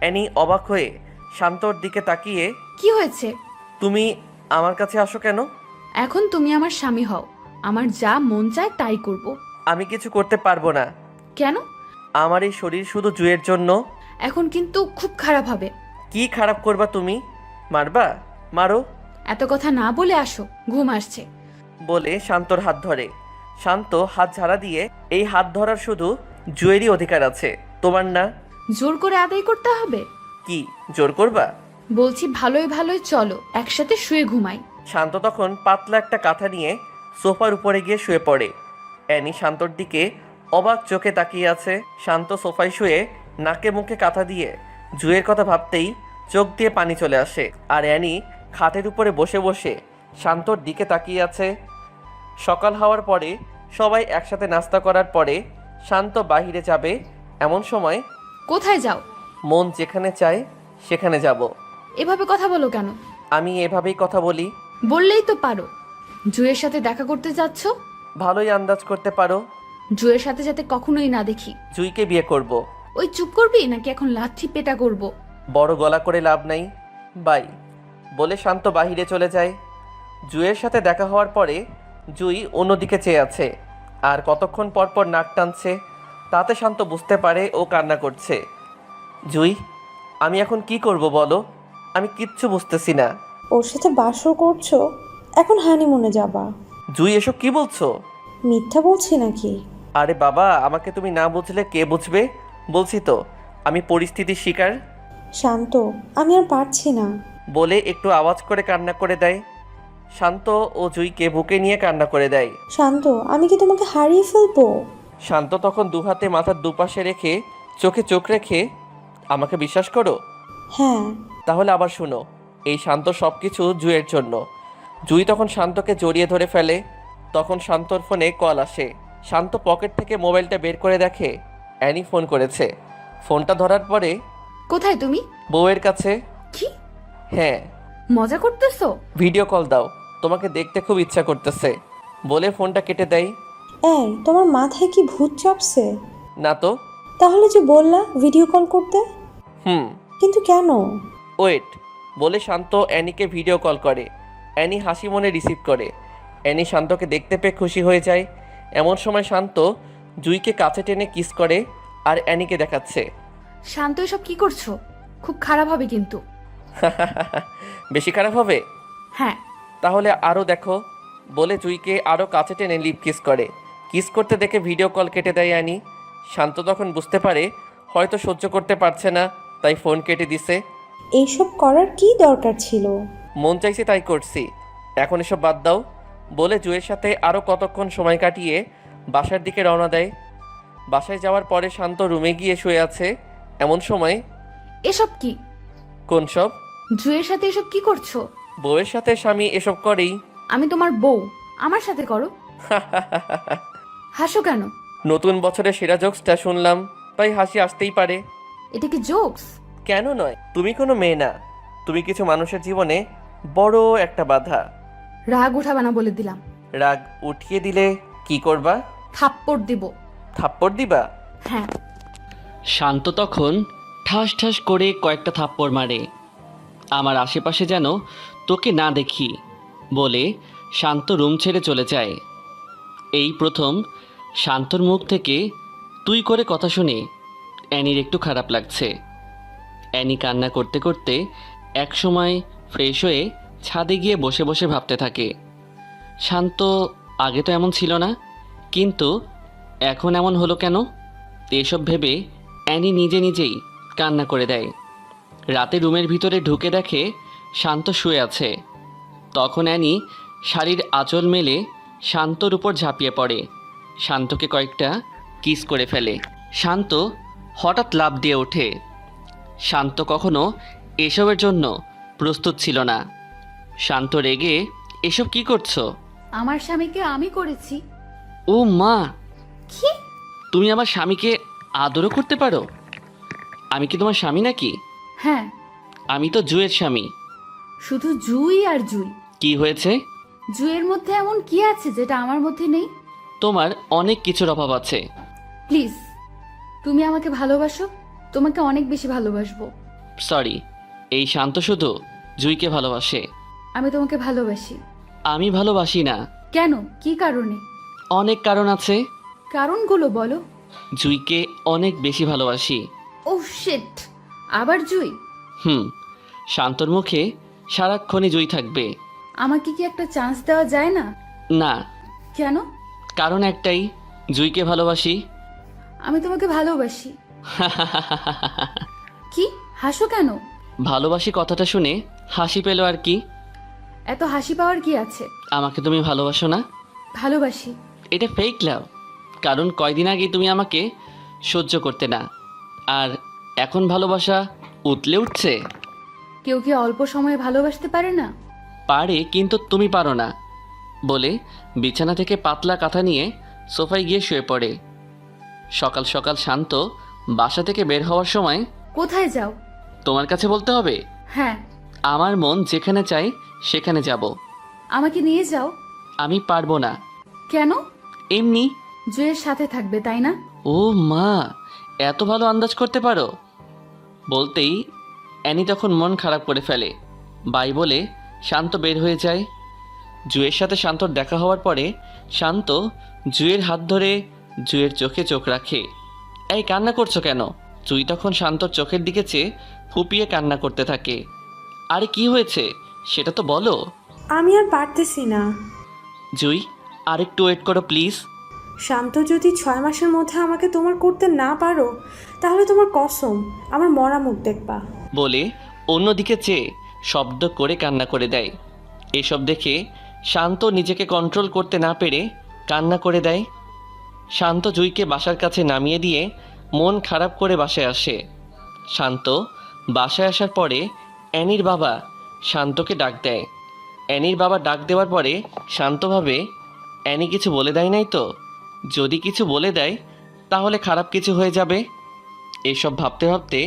অ্যানি অবাক হয়ে শান্তর দিকে তাকিয়ে, কি হয়েছে? তুমি আমার কাছে আসো কেন? এখন তুমি আমার স্বামী হও, আমার যা মন চায় তাই করব। আমি কিছু করতে পারবো না। কেন? আমার এই শরীর শুধু জুয়ের জন্য। এখন কিন্তু খুব খারাপ হবে। কি খারাপ করবা তুমি? মারবা? মারো। এত কথা না বলে আসো, ঘুম আসছে। বলে শান্তর হাত ধরে। শান্ত হাত ঝাড়া দিয়ে, এই হাত ধরার শুধু জুয়েরই অধিকার আছে, তোমার না। জোর করে আদায় করতে হবে? কি জোর করবা? বলছি ভালোই ভালোই চলো একসাথে শুয়ে ঘুমাই। শান্ত তখন পাতলা একটা কাঁথা নিয়ে সোফার উপরে গিয়ে শুয়ে পড়ে। অ্যানি শান্তর দিকে অবাক চোখে তাকিয়ে আছে। শান্ত সোফায় শুয়ে নাকে মুখে কাঁথা দিয়ে জুয়ের কথা ভাবতেই চোখ দিয়ে পানি চলে আসে। আর অ্যানি খাটের উপরে বসে বসে শান্তর দিকে তাকিয়ে আছে। সকাল হওয়ার পরে সবাই একসাথে নাস্তা করার পরে শান্ত বাহিরে যাবে। এমন সময় কোথায় যাও? মন যেখানে চায় সেখানে যাব। এভাবে কথা বলো কেন? আমি এভাবেই কথা বলি। বললেই তো পারো। জুয়ের সাথে দেখা করতে যাচ্ছ? ভালোই আন্দাজ করতে পারো। জুয়ের সাথে যাতে কখনোই না দেখি। জুইকে বিয়ে করব। ওই চুপ করবি নাকি এখন লাথি পেটা করব? বড় গলা করে লাভ নাই, বাই। বলে শান্ত বাহিরে চলে যায়। জুইয়ের সাথে দেখা হওয়ার পরে জুই অন্যদিকে চেয়ে আছে আর কতক্ষণ পর পর নাক টানছে। তাতে শান্ত বুঝতে পারে ও কান্না করছে। জুই, আমি এখন কি করব বলো? আমি কিচ্ছু বুঝতেছি না। ওর সাথে বাসর করছো, এখন হানিমুনে যাবা। জুই, এসব কি বলছো? মিথ্যা বলছি নাকি? আরে বাবা, আমাকে তুমি না বুঝলে কে বুঝবে? বলছি তো আমি পরিস্থিতির শিকার। শান্ত, আমি আর পারছি না। বলে একটু আওয়াজ করে কান্না করে দেয়। শান্ত ও জুইকে বুকে নিয়ে কান্না করে দেয়। শান্ত, আমি কি তোমাকে হারিয়ে ফেলবো? শান্ত তখন দুহাতে মাথার দুপাশে রেখে চোখে চোখ রেখে, আমাকে বিশ্বাস করো? হ্যাঁ। তাহলে আবার শোনো, এই শান্ত সব কিছু জুইয়ের জন্য। জুই তখন শান্তকে জড়িয়ে ধরে ফেলে। তখন শান্তর ফোনে কল আসে। শান্ত পকেট থেকে মোবাইলটা বের করে দেখে অ্যানি ফোন করেছে। ফোনটা ধরার পরে, কোথায় তুমি? বউয়ের কাছে। কি হ্যাঁ। মজা করতেছো? ভিডিও কল দাও, তোমাকে দেখতে খুব ইচ্ছা করতেছে। বলে ফোনটা কেটে দেয়। এই, তোমার মাথায় কি ভূত চাপছে? না তো। তাহলে যে বললা ভিডিও কল করতে, কিন্তু কেন? ওয়েট। বলে শান্ত অ্যানিকে ভিডিও কল করে। অ্যানি হাসি মনে রিসিভ করে। অ্যানি শান্তকে দেখতে পেয়ে খুশি হয়ে যায়। এমন সময় শান্ত জুইকে কাছে টেনে কিস করে আর অ্যানিকে দেখাচ্ছে। শান্ত, এসব কি করছো? খুব খারাপ হবে কিন্তু। বেশি খারাপ হবে? হ্যাঁ। তাহলে আরও দেখো। বলে জুইকে আরও কাছে টেনে লিপ কিস করে। কিস করতে দেখে ভিডিও কল কেটে দেয় অ্যানি। শান্ত তখন বুঝতে পারে হয়তো সহ্য করতে পারছে না, তাই ফোন কেটে দিছে। এইসব করার কি দরকার ছিল? মন চাইছে তাই করছি, এখন এসব বাদ দাও। বলে জুয়ের সাথে আরও কতক্ষণ সময় কাটিয়ে বাসার দিকে রওনা দেয়। বাসায় যাওয়ার পরে শান্ত রুমে গিয়ে শুয়ে আছে। এমন সময়, এসব কি? কোন সব? জুয়ের সাথে এসব কি করছো? বউয়ের সাথে স্বামী এসব করেই। আমি তোমার বউ, আমার সাথে করো। হাসো কেন? নতুন বছরের সেরা জোকসটা শুনলাম, তাই হাসি আসতেই পারে। এটা কি জোকস? কেন নয়? তুমি কোনো মেয়ে না, তুমি কিছু মানুষের জীবনে বড় একটা বাধা। রাগ উঠাবা না বলে দিলাম। রাগ উঠিয়ে দিলে কি করবা? থাপ্পড় দিব। থাপ্পড় দিবা? হ্যাঁ। শান্ত তখন ঠাস ঠাস করে কয়েকটা থাপ্পড় মারে। আমার আশেপাশে যেন তোকে না দেখি বলে শান্ত রুম ছেড়ে চলে যায়। এই প্রথম শান্তর মুখ থেকে তুই করে কথা শুনে অ্যানির একটু খারাপ লাগছে। অ্যানি কান্না করতে করতে একসময় ফ্রেশ হয়ে ছাদে গিয়ে বসে বসে ভাবতে থাকে, শান্ত আগে তো এমন ছিল না, কিন্তু এখন এমন হলো কেন? এসব ভেবে অ্যানি নিজে নিজেই কান্না করে দেয়। রাতে রুমের ভিতরে ঢুকে দেখে শান্ত শুয়ে আছে। তখন অ্যানি শাড়ির আঁচল মেলে শান্তর উপর ঝাঁপিয়ে পড়ে, শান্তকে কয়েকটা কিস করে ফেলে। শান্ত হঠাৎ লাফ দিয়ে ওঠে। শান্ত কখনো এসবের জন্য প্রস্তুত ছিল না। শান্ত রেগে, এসব কি করছো? আমার স্বামীকে আমি করেছি। ও মা, কি? তুমি আমার স্বামীকে আদরও করতে পারো? আমি কি তোমার স্বামী নাকি? হ্যাঁ। আমি তো জুয়ের স্বামী। শুধু জুই আর জুই। কি হয়েছে? জুয়ের মধ্যে এমন কি আছে যেটা আমার মধ্যে নেই? তোমার অনেক কিছুর অভাব আছে। প্লিজ, তুমি আমাকে ভালোবাসো, তোমাকে অনেক বেশি ভালোবাসবো। সরি, এই শান্ত শুধু জুইকে ভালোবাসে। আমি তোমাকে ভালোবাসি। আমি ভালোবাসি না। কেন, কি কারণে? অনেক কারণ আছে। কারণগুলো বলো। জুইকে অনেক বেশি ভালোবাসি। ও শিট, আবার জুই? শান্তর মুখে সারাক্ষণই জুই থাকবে। আমাকে কি একটা চান্স দেওয়া যায় না? না। কেন? কারণ একটাই, জুইকে ভালোবাসি। আমি তোমাকে ভালোবাসি। কি হাসো কেন? ভালোবাসি কথাটা শুনে হাসি পেল আর কি। এত হাসি পাওয়ার কি আছে? আমাকে তুমি ভালোবাসো না? ভালোবাসি। এটা ফেক লাভ, কারণ কয়দিন আগে তুমি আমাকে সহ্য করতে না, আর এখন ভালোবাসা উতলে উঠছে। কেউ কি অল্প সময়ে ভালোবাসতে পারে না? পারে, কিন্তু তুমি পারো না। বলে বিছানা থেকে পাতলা কাঁথা নিয়ে সোফায় গিয়ে শুয়ে পড়ে। সকাল সকাল শান্ত বাসা থেকে বের হওয়ার সময়, কোথায় যাও? তোমার কাছে বলতে হবে? হ্যাঁ। আমার মন যেখানে চাই সেখানে যাব। আমাকে নিয়ে যাও। আমি পারবো না। কেন? এমনি। জুয়ের সাথে থাকবে তাই না? ও মা, এত ভালো আন্দাজ করতে পারো। বলতেই অ্যানি তখন মন খারাপ করে ফেলে। বাই বলে শান্ত বের হয়ে যায়। জুয়ের সাথে শান্তর দেখা হওয়ার পরে শান্ত জুয়ের হাত ধরে জুয়ের চোখে চোখ রাখে। এই কান্না করছো কেন? জুই তখন শান্তর চোখের দিকে চেয়ে ফুপিয়ে কান্না করতে থাকে। আরে কি হয়েছে সেটা তো বলো। আমি আর পারতেছি না। জুই, আরেকটু ওয়েট করো প্লিজ। শান্ত, যদি 6 মাসের মধ্যে আমাকে তোমার করতে না পারো, তাহলে তোমার কসম আমার মরা মুখ দেখবা। বলে অন্যদিকে চেয়ে শব্দ করে কান্না করে দেয়। এসব দেখে শান্ত নিজেকে কন্ট্রোল করতে না পেরে কান্না করে দেয়। শান্ত জুইকে বাসার কাছে নামিয়ে দিয়ে মন খারাপ করে বাসায় আসে। শান্ত বাসায় আসার পরে অ্যানির বাবা শান্তকে ডাক দেয়। অ্যানির বাবা ডাক দেওয়ার পরে শান্ত ভাবে, অ্যানি কিছু বলে দেয় নাই তো? যদি কিছু বলে দেয় তাহলে খারাপ কিছু হয়ে যাবে। এসব ভাবতে ভাবতে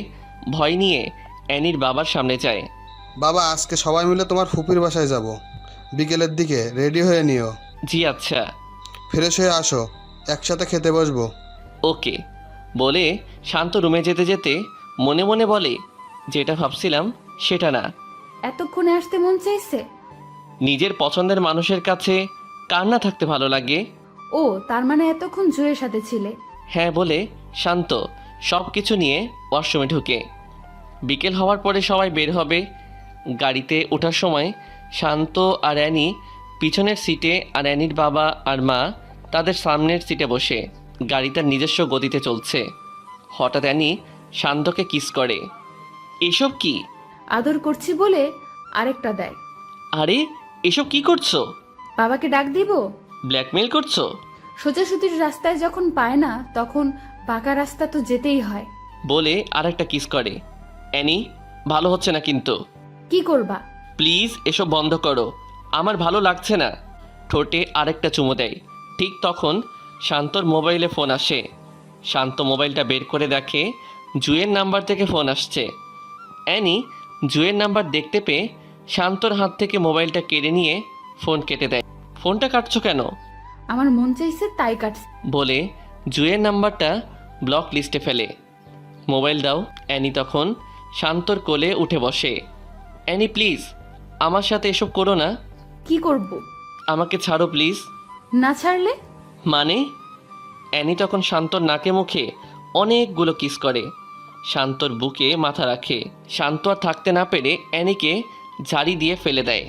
ভয় নিয়ে অ্যানির বাবার সামনে যায়। বাবা, আজকে সবাই মিলে তোমার ফুপির বাসায় যাব, বিকেলের দিকে রেডি হয়ে নিও। জি আচ্ছা। ফ্রেশ হয়ে আসো, একসাথে খেতে বসবো। ওকে। বলে শান্ত রুমে যেতে যেতে মনে মনে বলে, যেটা ভাবছিলাম সেটা না। এতক্ষণে আসতে মন চাইছে? নিজের পছন্দের মানুষের কাছে কার না থাকতে ভালো লাগে? ও, তার মানে এতক্ষণ জুয়ের সাথে ছিলে? হ্যাঁ বলে শান্ত সব কিছু নিয়ে ওয়াশরুমে ঢুকে। বিকেল হওয়ার পরে সবাই বের হবে। গাড়িতে ওঠার সময় শান্ত আর অ্যানি পিছনের সিটে, আর অ্যানির বাবা আর মা তাদের সামনের সিটে বসে। গাড়ি তার নিজস্ব গতিতে চলছে। হঠাৎ অ্যানি শান্তকে কিস করে। এসব কি? আদর করছি বলে আরেকটা দেয়। আরে এসব কি করছো? বাবাকে ডাক দিব? ব্ল্যাকমেল করছো? সোজাসুজির রাস্তায় যখন পায় না তখন বাঁকা রাস্তা তো যেতেই হয়। বলে আরেকটা কিস করে। অ্যানি, ভালো হচ্ছে না কিন্তু। কি করবা? প্লিজ এসব বন্ধ করো, আমার ভালো লাগছে না। ঠোঁটে আরেকটা চুমু দেয়। ঠিক তখন শান্তর মোবাইলে ফোন আসে। শান্ত মোবাইলটা বের করে দেখে জুয়ের নাম্বার থেকে ফোন আসছে। অ্যানি জুয়ের নাম্বার দেখতে পেয়ে শান্তর হাত থেকে মোবাইলটা কেড়ে নিয়ে ফোন কেটে দেয়। ফোনটা কাটছো কেন? আমার মন চাইছে তাই কাটছে। বলে জুয়ের নাম্বারটা ব্লক লিস্টে ফেলে। মোবাইল দাও। অ্যানি তখন শান্তর কোলে উঠে বসে। অ্যানি প্লিজ, আমার সাথে এসব করো না। কি করব? আমাকে ছাড়ো প্লিজ। না ছাড়লে? মানে? অ্যানি তখন শান্তর নাকে মুখে অনেকগুলো কিস করে। শান্তর বুকে মাথা রাখে। শান্ত আর থাকতে না পেরে অ্যানিকে ঝাড়ি দিয়ে ফেলে দেয়।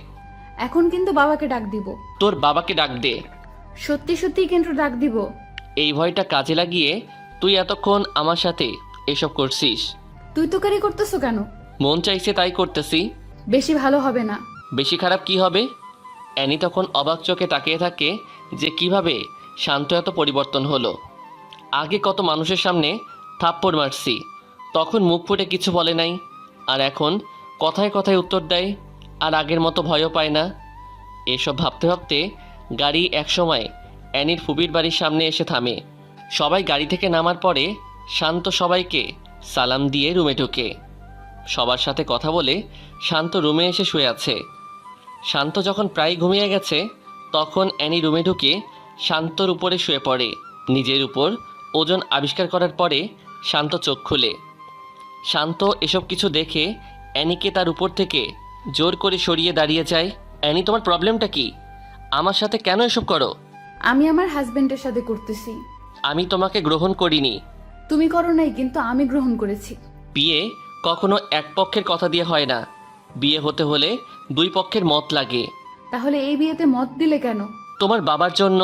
এখন কিন্তু বাবাকে ডাক দিব। তোর বাবাকে ডাক দে। সত্যি সত্যি কিন্তু ডাক দিব। এই ভয়টা কাজে লাগিয়ে তুই এতক্ষণ আমার সাথে এসব করছিস। তুই তোকারি করতেছো কেন? মন চাইছে তাই করতেছি। বেশি ভালো হবে না। বেশি খারাপ কি হবে? অ্যানি তখন অবাক চোখে তাকিয়ে থাকে যে কিভাবে শান্ত এত পরিবর্তন হলো। আগে কত মানুষের সামনে থাপ্পড় মারছি, তখন মুখ ফুটে কিছু বলে নাই, আর এখন কথায় কথায় উত্তর দেয়, আর আগের মতো ভয়ও পায় না। এসব ভাবতে ভাবতে গাড়ি একসময় অ্যানির ফুপির বাড়ির সামনে এসে থামে। সবাই গাড়ি থেকে নামার পরে শান্ত সবাইকে সালাম দিয়ে রুমে ঢোকে। সবার সাথে কথা বলে শান্ত রুমে এসে শুয়ে আছে। শান্ত যখন প্রায় ঘুমিয়ে গেছে তখন অ্যানি রুমে ঢুকে শান্তর উপরে শুয়ে পড়ে। নিজের উপর ওজন আবিষ্কার করার পরে শান্ত চোখ খুলে। শান্ত এসব কিছু দেখে অ্যানিকে তার উপর থেকে জোর করে সরিয়ে দাঁড়িয়ে যায়। অ্যানি, তোমার প্রবলেমটা কি? আমার সাথে কেন এসব করো? আমি আমার হাজবেন্ডের সাথে করতেছি। আমি তোমাকে গ্রহণ করিনি। তুমি করো নাই, কিন্তু আমি গ্রহণ করেছি। বিয়ে কখনো এক পক্ষের কথা দিয়ে হয় না। বিয়ে হতে হলে দুই পক্ষের মত লাগে। তাহলে এই বিয়েতে মত দিলে কেন? তোমার বাবার জন্য।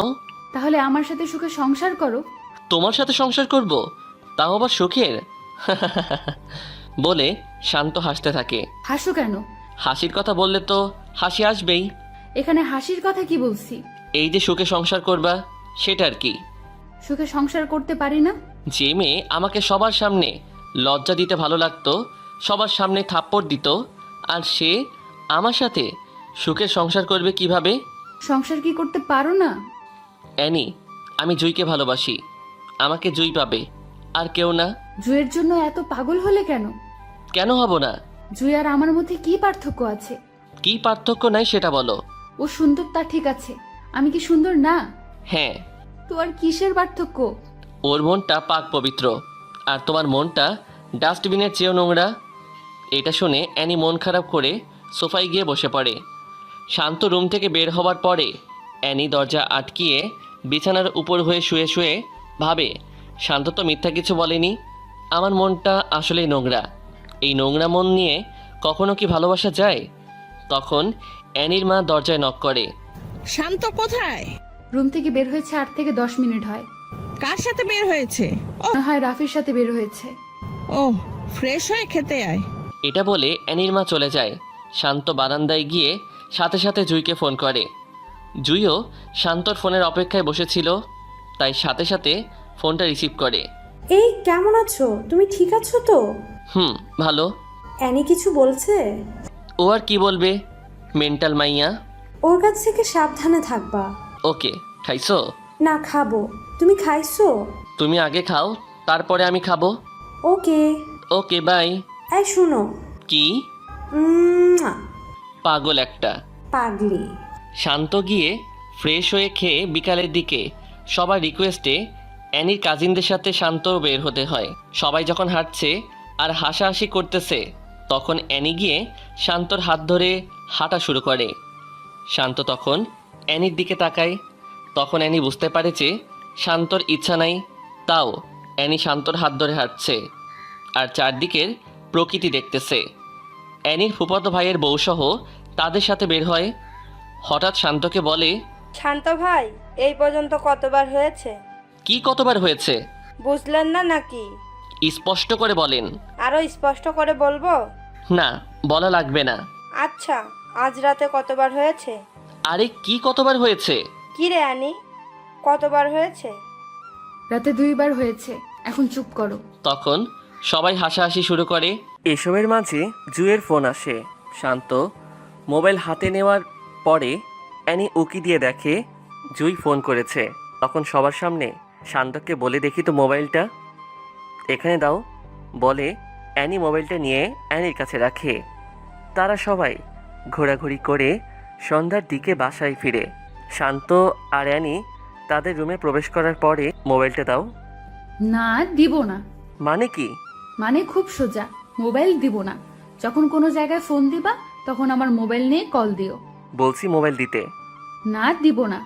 তাহলে আমার সাথে সুখে সংসার করো। তোমার সাথে সংসার করব, তাও আবার সুখের? বলে শান্ত হাসতে থাকে। হাসো কেন? হাসির কথা বললে তো হাসি আসবেই। এখানে হাসির কথা কি বলছি? এই যে সুখে সংসার করবা, সেটা আর কি। সুখে সংসার করতে পারি না? যে মেয়ে আমাকে সবার সামনে লজ্জা দিতে ভালো লাগতো, সবার সামনে থাপ্পড় দিত, আর সে আমার সাথে সুখে সংসার করবে কিভাবে? সংসার কি করতে পারো না? অ্যানি, আমি জুইকে ভালোবাসি। আমাকে জুই পাবে, আর কেউ না। জুয়ের জন্য এত পাগল হলে কেন? কেন হব না? জুই আর আমার মধ্যে কি পার্থক্য আছে? কি পার্থক্য নাই সেটা বলো। ও সুন্দর, তা ঠিক আছে। আমি কি সুন্দর না? হ্যাঁ। তো আর কিসের পার্থক্য? ওর মনটা পাক পবিত্র, আর তোমার মনটা ডাস্টবিনের চেয়েও নোংরা। এটা শুনে অ্যানি মন খারাপ করে সোফায় গিয়ে বসে পড়ে। শান্ত রুম থেকে বের হওয়ার পরে অ্যানি দরজা আটকিয়ে বিছানার উপর হয়ে শুয়ে শুয়ে ভাবে, শান্ত তো মিথ্যা কিছু বলেনি। আমার মনটা আসলেই নোংরা। এই নোংরা মন নিয়ে কখনো কি ভালোবাসা যায়? তখন অ্যানির মা দরজায় নক করে। শান্ত কোথায়? রুম থেকে বের হয়েছে 8 থেকে 10 মিনিট হয়। কার সাথে বের হয়েছে? ও না হয় রাফির সাথে বের হয়েছে। ও ফ্রেশ হয়ে খেতে আয়। এটা বলে অ্যানির মা চলে যায়। শান্ত বারান্দায় গিয়ে সাথে সাথে জুইকে ফোন করে। জুইও শান্তর ফোনের অপেক্ষায় বসেছিল, তাই সাথে সাথে ফোনটা রিসিভ করে। এই কেমন আছো? তুমি ঠিক আছো তো? ভালো। অ্যানি কিছু বলছে? ও আর কি বলবে, মেন্টাল মাইয়া। ওর কাছ থেকে সাবধানে থাকবা। ওকে, খাইছো? না, খাবো। তুমি খাইছো? তুমি আগে খাও, তারপরে আমি খাবো। ওকে। ওকে, বাই। এই শুনো। কি? পাগল একটা। পাগলি। শান্ত গিয়ে ফ্রেশ হয়ে খেয়ে বিকালের দিকে সবার রিকোয়েস্টে অ্যানির কাজিনদের সাথে শান্ত বের হতে হয়। সবাই যখন হাঁটছে আর হাসাহাসি করতেছে, তখন অ্যানি গিয়ে শান্তর হাত ধরে হাঁটা শুরু করে। শান্ত তখন অ্যানির দিকে তাকায়। তখন অ্যানি বুঝতে পারে যে শান্তর ইচ্ছা নাই, তাও অ্যানি শান্তর হাত ধরে হাঁটছে আর চারদিকের প্রকৃতি দেখতেছে। অ্যানির ফুফাতো ভাইয়ের বউসহ তাদের সাথে বের হয়। হঠাৎ শান্তকে বলে, শান্ত ভাই, এই পর্যন্ত কতবার হয়েছে? কি কতবার হয়েছে? বুঝলেন না নাকি? স্পষ্ট করে বলেন। আরো স্পষ্ট করে বলবো? না, বলা লাগবে না। আচ্ছা, আজ রাতে কতবার হয়েছে? আরে কি কতবার হয়েছে? কি রে আনি, কতবার হয়েছে? রাতে 2 বার হয়েছে। এখন চুপ করো। তখন সবাই হাসাহাসি শুরু করে। এসবের মাঝে জুয়ের ফোন আসে। শান্ত মোবাইল হাতে নেওয়ার পরে অ্যানি উকি দিয়ে দেখে জুই ফোন করেছে। তখন সবার সামনে শান্তকে বলে, দেখি তো মোবাইলটা এখানে দাও। বলে অ্যানি মোবাইলটা নিয়ে অ্যানির কাছে রাখে। তারা সবাই ঘোরাঘুরি করে সন্ধ্যার দিকে বাসায় ফিরে। শান্ত আর অ্যানি তাদের রুমে প্রবেশ করার পরে, মোবাইলটা দাও। না, দিব না। মানে কি? মানে খুব সোজা, মোবাইল দিব না। যখন কোনো জায়গায় ফোন দিবা, তখন আমার মোবাইল নিয়ে কল দিও। বলছি মোবাইল দিতে। না, দিব না।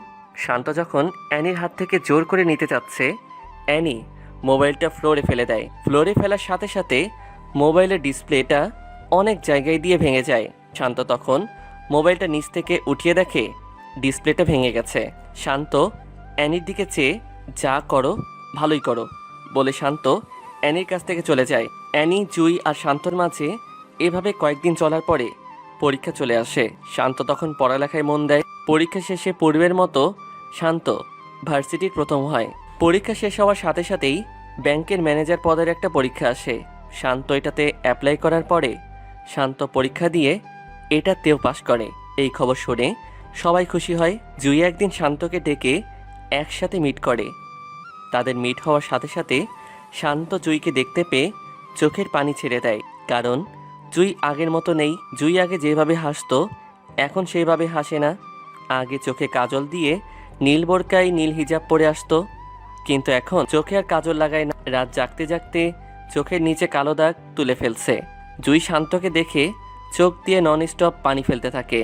শান্ত যখন অ্যানির হাত থেকে জোর করে নিতে চাচ্ছে, অ্যানি মোবাইলটা ফ্লোরে ফেলে দেয়। ফ্লোরে ফেলার সাথে সাথে মোবাইলের ডিসপ্লেটা অনেক জায়গায় দিয়ে ভেঙে যায়। শান্ত তখন মোবাইলটা নিচ থেকে উঠিয়ে দেখে ডিসপ্লেটা ভেঙে গেছে। শান্ত অ্যানির দিকে চেয়ে, যা করো ভালোই করো বলে শান্ত অ্যানির কাছ থেকে চলে যায়। অ্যানি, জুই আর শান্তর মাঝে এভাবে কয়েকদিন চলার পরে পরীক্ষা চলে আসে। শান্ত তখন পড়ালেখায় মন দেয়। পরীক্ষা শেষে পূর্বের মতো শান্ত ভার্সিটির প্রথম হয়। পরীক্ষা শেষ হওয়ার সাথে সাথেই ব্যাংকের ম্যানেজার পদের একটা পরীক্ষা আসে। শান্ত এটাতে অ্যাপ্লাই করার পরে শান্ত পরীক্ষা দিয়ে এটাতেও পাশ করে। এই খবর শুনে সবাই খুশি হয়। জুই একদিন শান্তকে ডেকে একসাথে মিট করে। তাদের মিট হওয়ার সাথে সাথে শান্ত জুইকে দেখতে পেয়ে চোখের পানি ছেড়ে দেয়, কারণ জুই আগের মতো নেই। জুই আগে যেভাবে হাসতো, এখন সেইভাবে হাসে না। আগে চোখে কাজল দিয়ে নীল বোরকায় নীল হিজাব পরে আসতো, কিন্তু এখন চোখে আর কাজল লাগায় না। রাত জাগতে জাগতে চোখের নিচে কালো দাগ তুলে ফেলছে। জুই শান্তকে দেখে চোখ দিয়ে নন স্টপ পানি ফেলতে থাকে।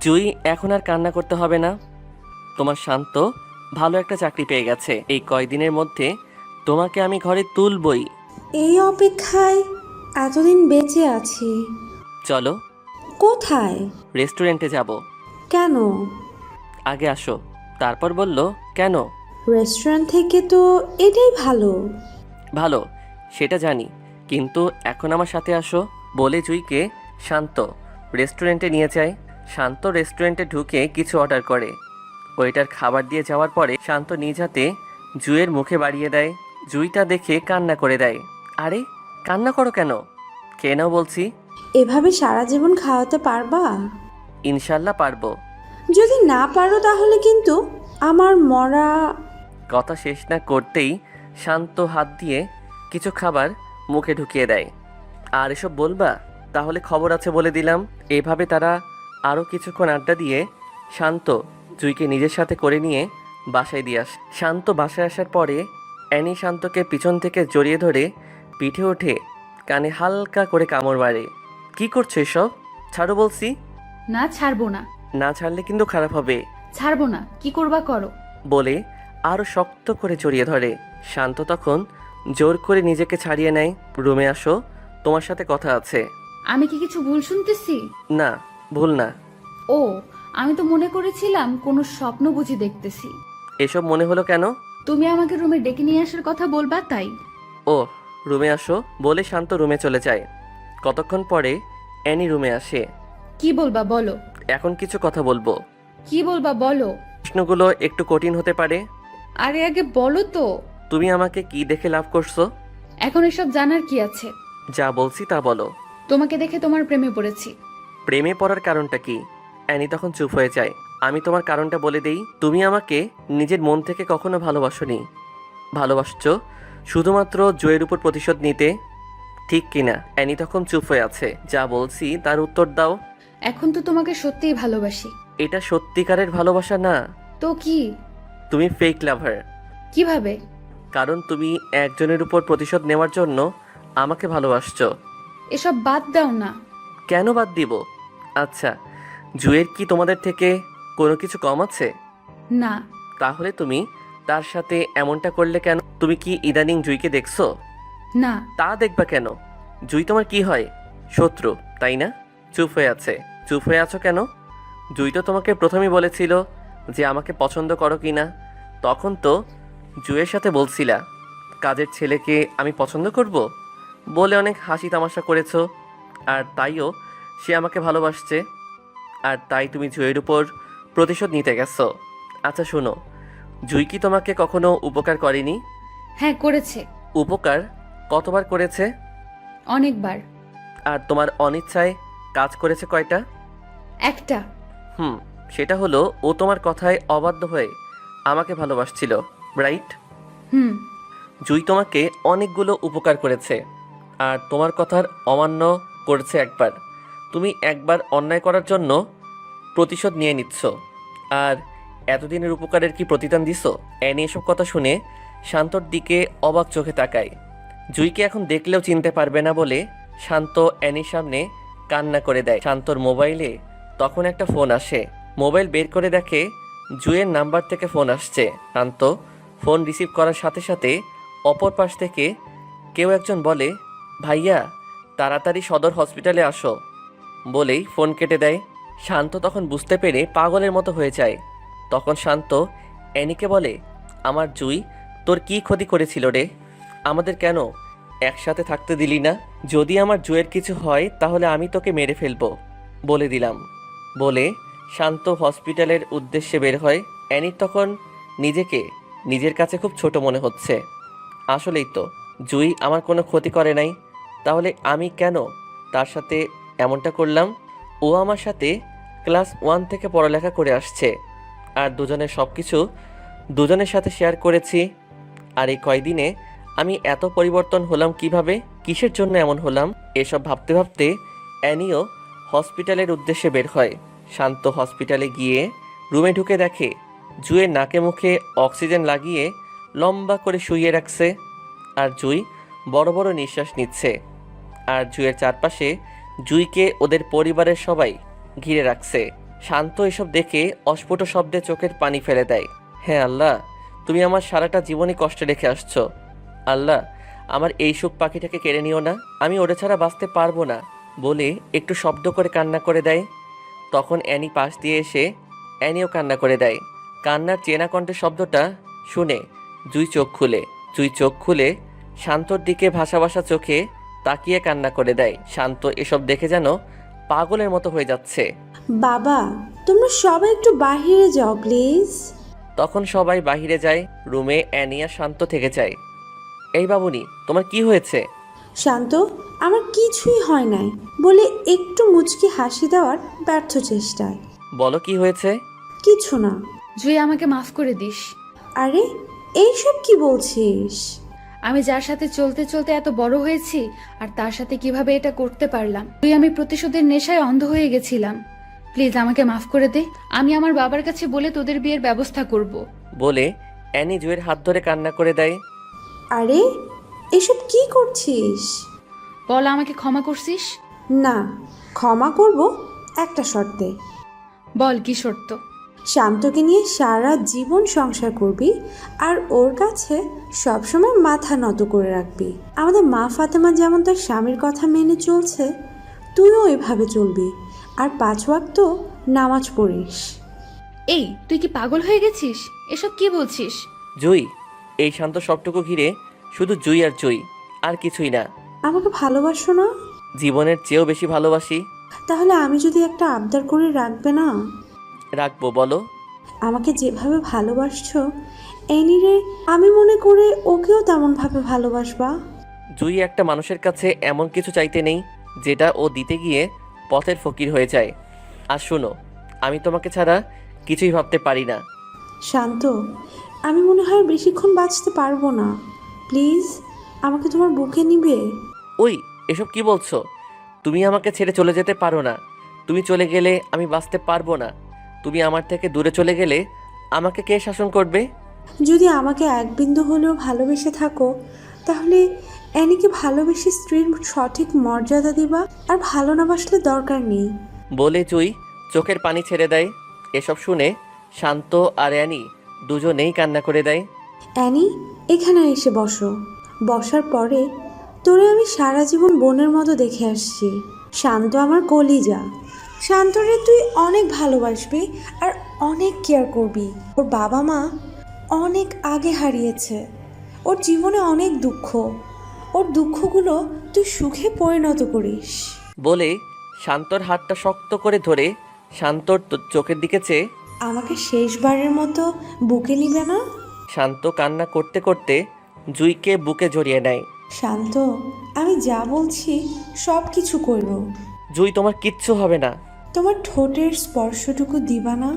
জুই, এখন আর কান্না করতে হবে না, তোমার শান্ত ভালো একটা চাকরি পেয়ে গেছে। এই কয়দিনের মধ্যে তোমাকে আমি ঘরে তুলবই। এই অপেক্ষায় এতদিন বেঁচে আছি। চলো কোথায়? রেস্টুরেন্টে যাব। কেন? আগে আসো। তারপর বলল, কেন? রেস্টুরেন্ট থেকে তো এটাই ভালো। ভালো সেটা জানি, কিন্তু এখন আমার সাথে আসো। বলে জুইকে শান্ত রেস্টুরেন্টে নিয়ে যায়। শান্ত রেস্টুরেন্টে ঢুকে কিছু অর্ডার করে। ওয়েটার খাবার দিয়ে যাওয়ার পরে শান্ত নিজ হাতে জুইয়ের মুখে বাড়িয়ে দেয়। জুইটা দেখে কান্না করে দেয়। আরে কান্না করো কেন? খেয়ে নাও বলছি। এভাবে সারা জীবন খাওয়াতে পারবা? ইনশাল্লাহ পারবো। যদি না পারো তাহলে কিন্তু আমার মরা। কথা শেষ না করতেই শান্ত হাত দিয়ে কিছু খাবার মুখে ঢুকিয়ে দেয়। আর এসব বলবা? তাহলে খবর আছে বলে দিলাম। এভাবে তারা আরও কিছুক্ষণ আড্ডা দিয়ে শান্ত জুইকে নিজের সাথে করে নিয়ে বাসায় দিয়ে আসে। শান্ত বাসায় আসার পরে অ্যানি শান্তকে পিছন থেকে জড়িয়ে ধরে পিঠে ওঠে কানে হালকা করে কামড় মারে। কি করছো এসব? ছাড়ো বলছি। না, ছাড়বো না। না ছাড়লে কিন্তু খারাপ হবে। ছাড়বো না, কি করবা করো। বলে আরও শক্ত করে জড়িয়ে ধরে। শান্ত তখন জোর করে নিজেকে ছাড়িয়ে নেয়। রুমে আসো, তোমার সাথে কথা আছে। আমি কি কিছু ভুল শুনতেছি? না, ভুল না। ও, আমি তো মনে করেছিলাম কোনো স্বপ্ন বুঝি দেখতেছি। এসব মনে হলো কেন? তুমি আমাকে রুমে ডেকে নিয়ে আসার কথা বলবা তাই। ও, রুমে আসো বলে শান্ত রুমে চলে যায়। কতক্ষণ পরে অ্যানি রুমে আসে। কি বলবা বলো। এখন কিছু কথা বলবো। কি বলবা বলো। প্রশ্নগুলো একটু কঠিন হতে পারে। আরে আগে বলো তো। তুমি আমাকে কি দেখে লাভ করছো? এখন এসব জানার কি আছে? যা বলছি তা বলো। তোমাকে দেখে তোমার প্রেমে পড়েছি। প্রেমে পড়ার কারণটা কি? অ্যানি তখন চুপ হয়ে যায়। আমি তোমার কারণটা বলে দেই। তুমি আমাকে নিজের মন থেকে কখনো ভালোবাসোনি। ভালোবাসছো শুধুমাত্র জয়ের উপর প্রতিশোধ নিতে, ঠিক কিনা? অ্যানি তখন চুপ হয়ে আছে। যা বলছি তার উত্তর দাও। এখন তো তোমাকে সত্যিই ভালোবাসি। এটা সত্যিকারের ভালোবাসা না, তো কি? তুমি ফেক লাভার। কিভাবে? কারণ তুমি একজনের উপর প্রতিশোধ নেওয়ার জন্য আমাকে ভালোবাসছো। এসব বাদ দাও না। কেন বাদ দিব? আচ্ছা, জুয়ের কি তোমাদের থেকে কোনো কিছু কম আছে? না। তাহলে তুমি তার সাথে এমনটা করলে কেন? তুমি কি ইদানিং জুইকে দেখছো? না। তা দেখবা কেন? জুই তোমার কি হয়? শত্রু, তাই না? চুপ হয়ে আছে। চুপ হয়ে আছো কেন? জুই তো তোমাকে প্রথমেই বলেছিল যে আমাকে পছন্দ করো কি না। তখন তো জুয়ের সাথে বলছিলা কাজের ছেলেকে আমি পছন্দ করব বলে অনেক হাসি তামাশা করেছো। আর তাইও সে আমাকে ভালোবাসছে। আর তাই তুমি জুয়ের উপর প্রতিশোধ নিতে গেছো। আচ্ছা শোনো, জুই কি তোমাকে কখনো উপকার করেনি? হ্যাঁ করেছে। উপকার কতবার করেছে? অনেকবার। আর তোমার অনিচ্ছায় কাজ করেছে কয়টা? একটা। সেটা হলো ও তোমার কথায় অবাধ্য হয়ে আমাকে ভালোবাসছিল, রাইট? হুম। জুই তোমাকে অনেকগুলো উপকার করেছে আর তোমার কথার অমান্য করেছে একবার। তুমি একবার অন্যায় করার জন্য প্রতিশোধ নিয়ে নিচ্ছ, আর এতদিনের উপকারের কি প্রতিদান দিছো? অ্যানি এসব কথা শুনে শান্তর দিকে অবাক চোখে তাকায়। জুইকে এখন দেখলেও চিনতে পারবে না বলে শান্ত অ্যানির সামনে কান্না করে দেয়। শান্তর মোবাইলে তখন একটা ফোন আসে। মোবাইল বের করে দেখে জুয়ের নাম্বার থেকে ফোন আসছে। শান্ত ফোন রিসিভ করার সাথে সাথে অপর পাশ থেকে কেউ একজন বলে, ভাইয়া তাড়াতাড়ি সদর হসপিটালে আসো বলেই ফোন কেটে দেয়। শান্ত তখন বুঝতে পেরে পাগলের মতো হয়ে যায়। তখন শান্ত অ্যানিকে বলে, আমার জুই তোর কি ক্ষতি করেছিল রে? আমাদের কেন একসাথে থাকতে দিলি না? যদি আমার জুয়ের কিছু হয় তাহলে আমি তোকে মেরে ফেলবো বলে দিলাম বলে শান্ত হসপিটালের উদ্দেশ্যে বের হয়। অ্যানির তখন নিজেকে নিজের কাছে খুব ছোট মনে হচ্ছে। আসলেই তো জুই আমার কোনো ক্ষতি করে নাই, তাহলে আমি কেন তার সাথে এমনটা করলাম? ও আমার সাথে ক্লাস 1 থেকে পড়ালেখা করে আসছে, আর দুজনের সব কিছু দুজনের সাথে শেয়ার করেছি। আর এই কয়দিনে আমি এত পরিবর্তন হলাম কিভাবে? কিসের জন্য এমন হলাম? এসব ভাবতে ভাবতে অ্যানিও হসপিটালের উদ্দেশ্যে বের হয়। শান্ত হসপিটালে গিয়ে রুমে ঢুকে দেখে জুয়ের নাকে মুখে অক্সিজেন লাগিয়ে লম্বা করে শুইয়ে রাখছে, আর জুই বড় বড় নিঃশ্বাস নিচ্ছে। আর জুয়ের চারপাশে জুইকে ওদের পরিবারের সবাই ঘিরে রাখছে। শান্ত এসব দেখে অস্ফুট শব্দে চোখের পানি ফেলে দেয়। হ্যাঁ আল্লাহ, তুমি আমার সারাটা জীবনই কষ্টে রেখে আসছো। আল্লাহ, আমার এই সুখ পাখিটাকে কেড়ে নিও না, আমি ওরে ছাড়া বাঁচতে পারবো না বলে একটু শব্দ করে কান্না করে দেয়। তখন অ্যানি পাশ দিয়ে এসে অ্যানিও কান্না করে দেয়। কান্নার চেনা কণ্ঠের শব্দটা শুনে জুই চোখ খুলে শান্তর দিকে ভাসা ভাসা চোখে তাকিয়ে কান্না করে দেয়। শান্ত এসব দেখে যেন পাগলের মতো হয়ে যাচ্ছে। বাবা, তোমরা সবাই একটু বাহিরে যাও প্লিজ। তখন সবাই বাইরে যায়। রুমে অ্যানি আর শান্ত থেকে যায়। এই বাবুনি, তোমার কি হয়েছে? শান্ত, আমার কিছুই হয় নাই বলে একটু মুচকি হাসি দেওয়ার ব্যর্থ চেষ্টায়। বলো কি হয়েছে? কিছু না। জুই, আমাকে মাফ করে দিস। আরে এইসব কি বলছিস? আমি যার সাথে চলতে চলতে এত বড় হয়েছি আর তার সাথে কিভাবে এটা করতে পারলাম। তুই, আমি প্রতিশোধের নেশায় অন্ধ হয়ে গেছিলাম। প্লিজ আমাকে মাফ করে দে। আমি আমার বাবার কাছে বলে তোদের বিয়ের ব্যবস্থা করব। বলে অ্যানি জুয়ের হাত ধরে কান্না করে দেয়। আরে এসব কি করছিস? বল, আমাকে ক্ষমা করছিস? না, ক্ষমা করব একটা শর্তে। বল, কি শর্ত? শান্তকে নিয়ে সারা জীবন সংসার করবি আর ওর কাছে সবসময় মাথা নত করে রাখবি। আমাদের মা ফাতেমা যেমন তার স্বামীর কথা মেনে চলছে, তুইও ওইভাবে চলবি। আর 5 ওয়াক্ত নামাজ পড়িস। এই, তুই কি পাগল হয়ে গেছিস? এসব কি বলছিস? জুই, এই শান্ত সবটুকু ঘিরে শুধু জুই আর জুই, আর কিছুই না। আমাকে ভালোবাসো না? জীবনের চেয়েও বেশি ভালোবাসি। তাহলে আমি যদি একটা আবদার করে রাখবে না? রাখবো, বলো। আমাকে যেভাবে ভালোবাসছো, এনিরে আমি মনে করে ওকেও তেমনভাবে ভালোবাসবা। জুই একটা মানুষের কাছে এমন কিছু চাইতে নেই যেটা ও দিতে গিয়ে পথের ফকির হয়ে যায়। আর শোনো, আমি তোমাকে ছাড়া কিছুই ভাবতে পারি না। শান্ত, আমি মনে হয় বেশিক্ষণ বাঁচতে পারবো না। প্লিজ আমাকে তোমার বুকে নিবে। ওই, এসব কি বলছো? তুমি আমাকে ছেড়ে চলে যেতে পারো না। তুমি চলে গেলে আমি বাঁচতে পারবো না। তুমি আমার থেকে দূরে চলে গেলে আমাকে কে শাসন করবে? যদি আমাকে এক বিন্দু হলেও ভালোবেসে থাকো, তাহলে অ্যানিকে ভালোবেসে স্ত্রীর সঠিক মর্যাদা দিবা। আর ভালো না বাসলে দরকার নেই। বলে জুই চোখের পানি ছেড়ে দেয়। এসব শুনে শান্ত আর অ্যানি দুজনেই কান্না করে দেয়। অ্যানি, এখানে এসে বসো। বসার পরে তোরে আমি সারা জীবন বোনের মতো দেখে আসছি। শান্ত আমার কলিজা। শান্তরে তুই অনেক ভালোবাসবি আর অনেক কেয়ার করবি। ওর বাবা মা অনেক আগে হারিয়েছে। ওর জীবনে অনেক দুঃখ। ওর দুঃখগুলো তুই সুখে পরিণত করিস। বলে শান্তর হাতটা শক্ত করে ধরে শান্তর চোখের দিকে চেয়ে আমাকে শেষবারের মতো বুকে নিবে না? শান্ত কান্না করতে করতে জুইকে বুকে জড়িয়ে নেয়। শান্ত, আমি যা বলছি সব কিছু করব। জুই, তোমার কিচ্ছু হবে না। তোমার ঠোঁটের স্পর্শটুকু দিবা না?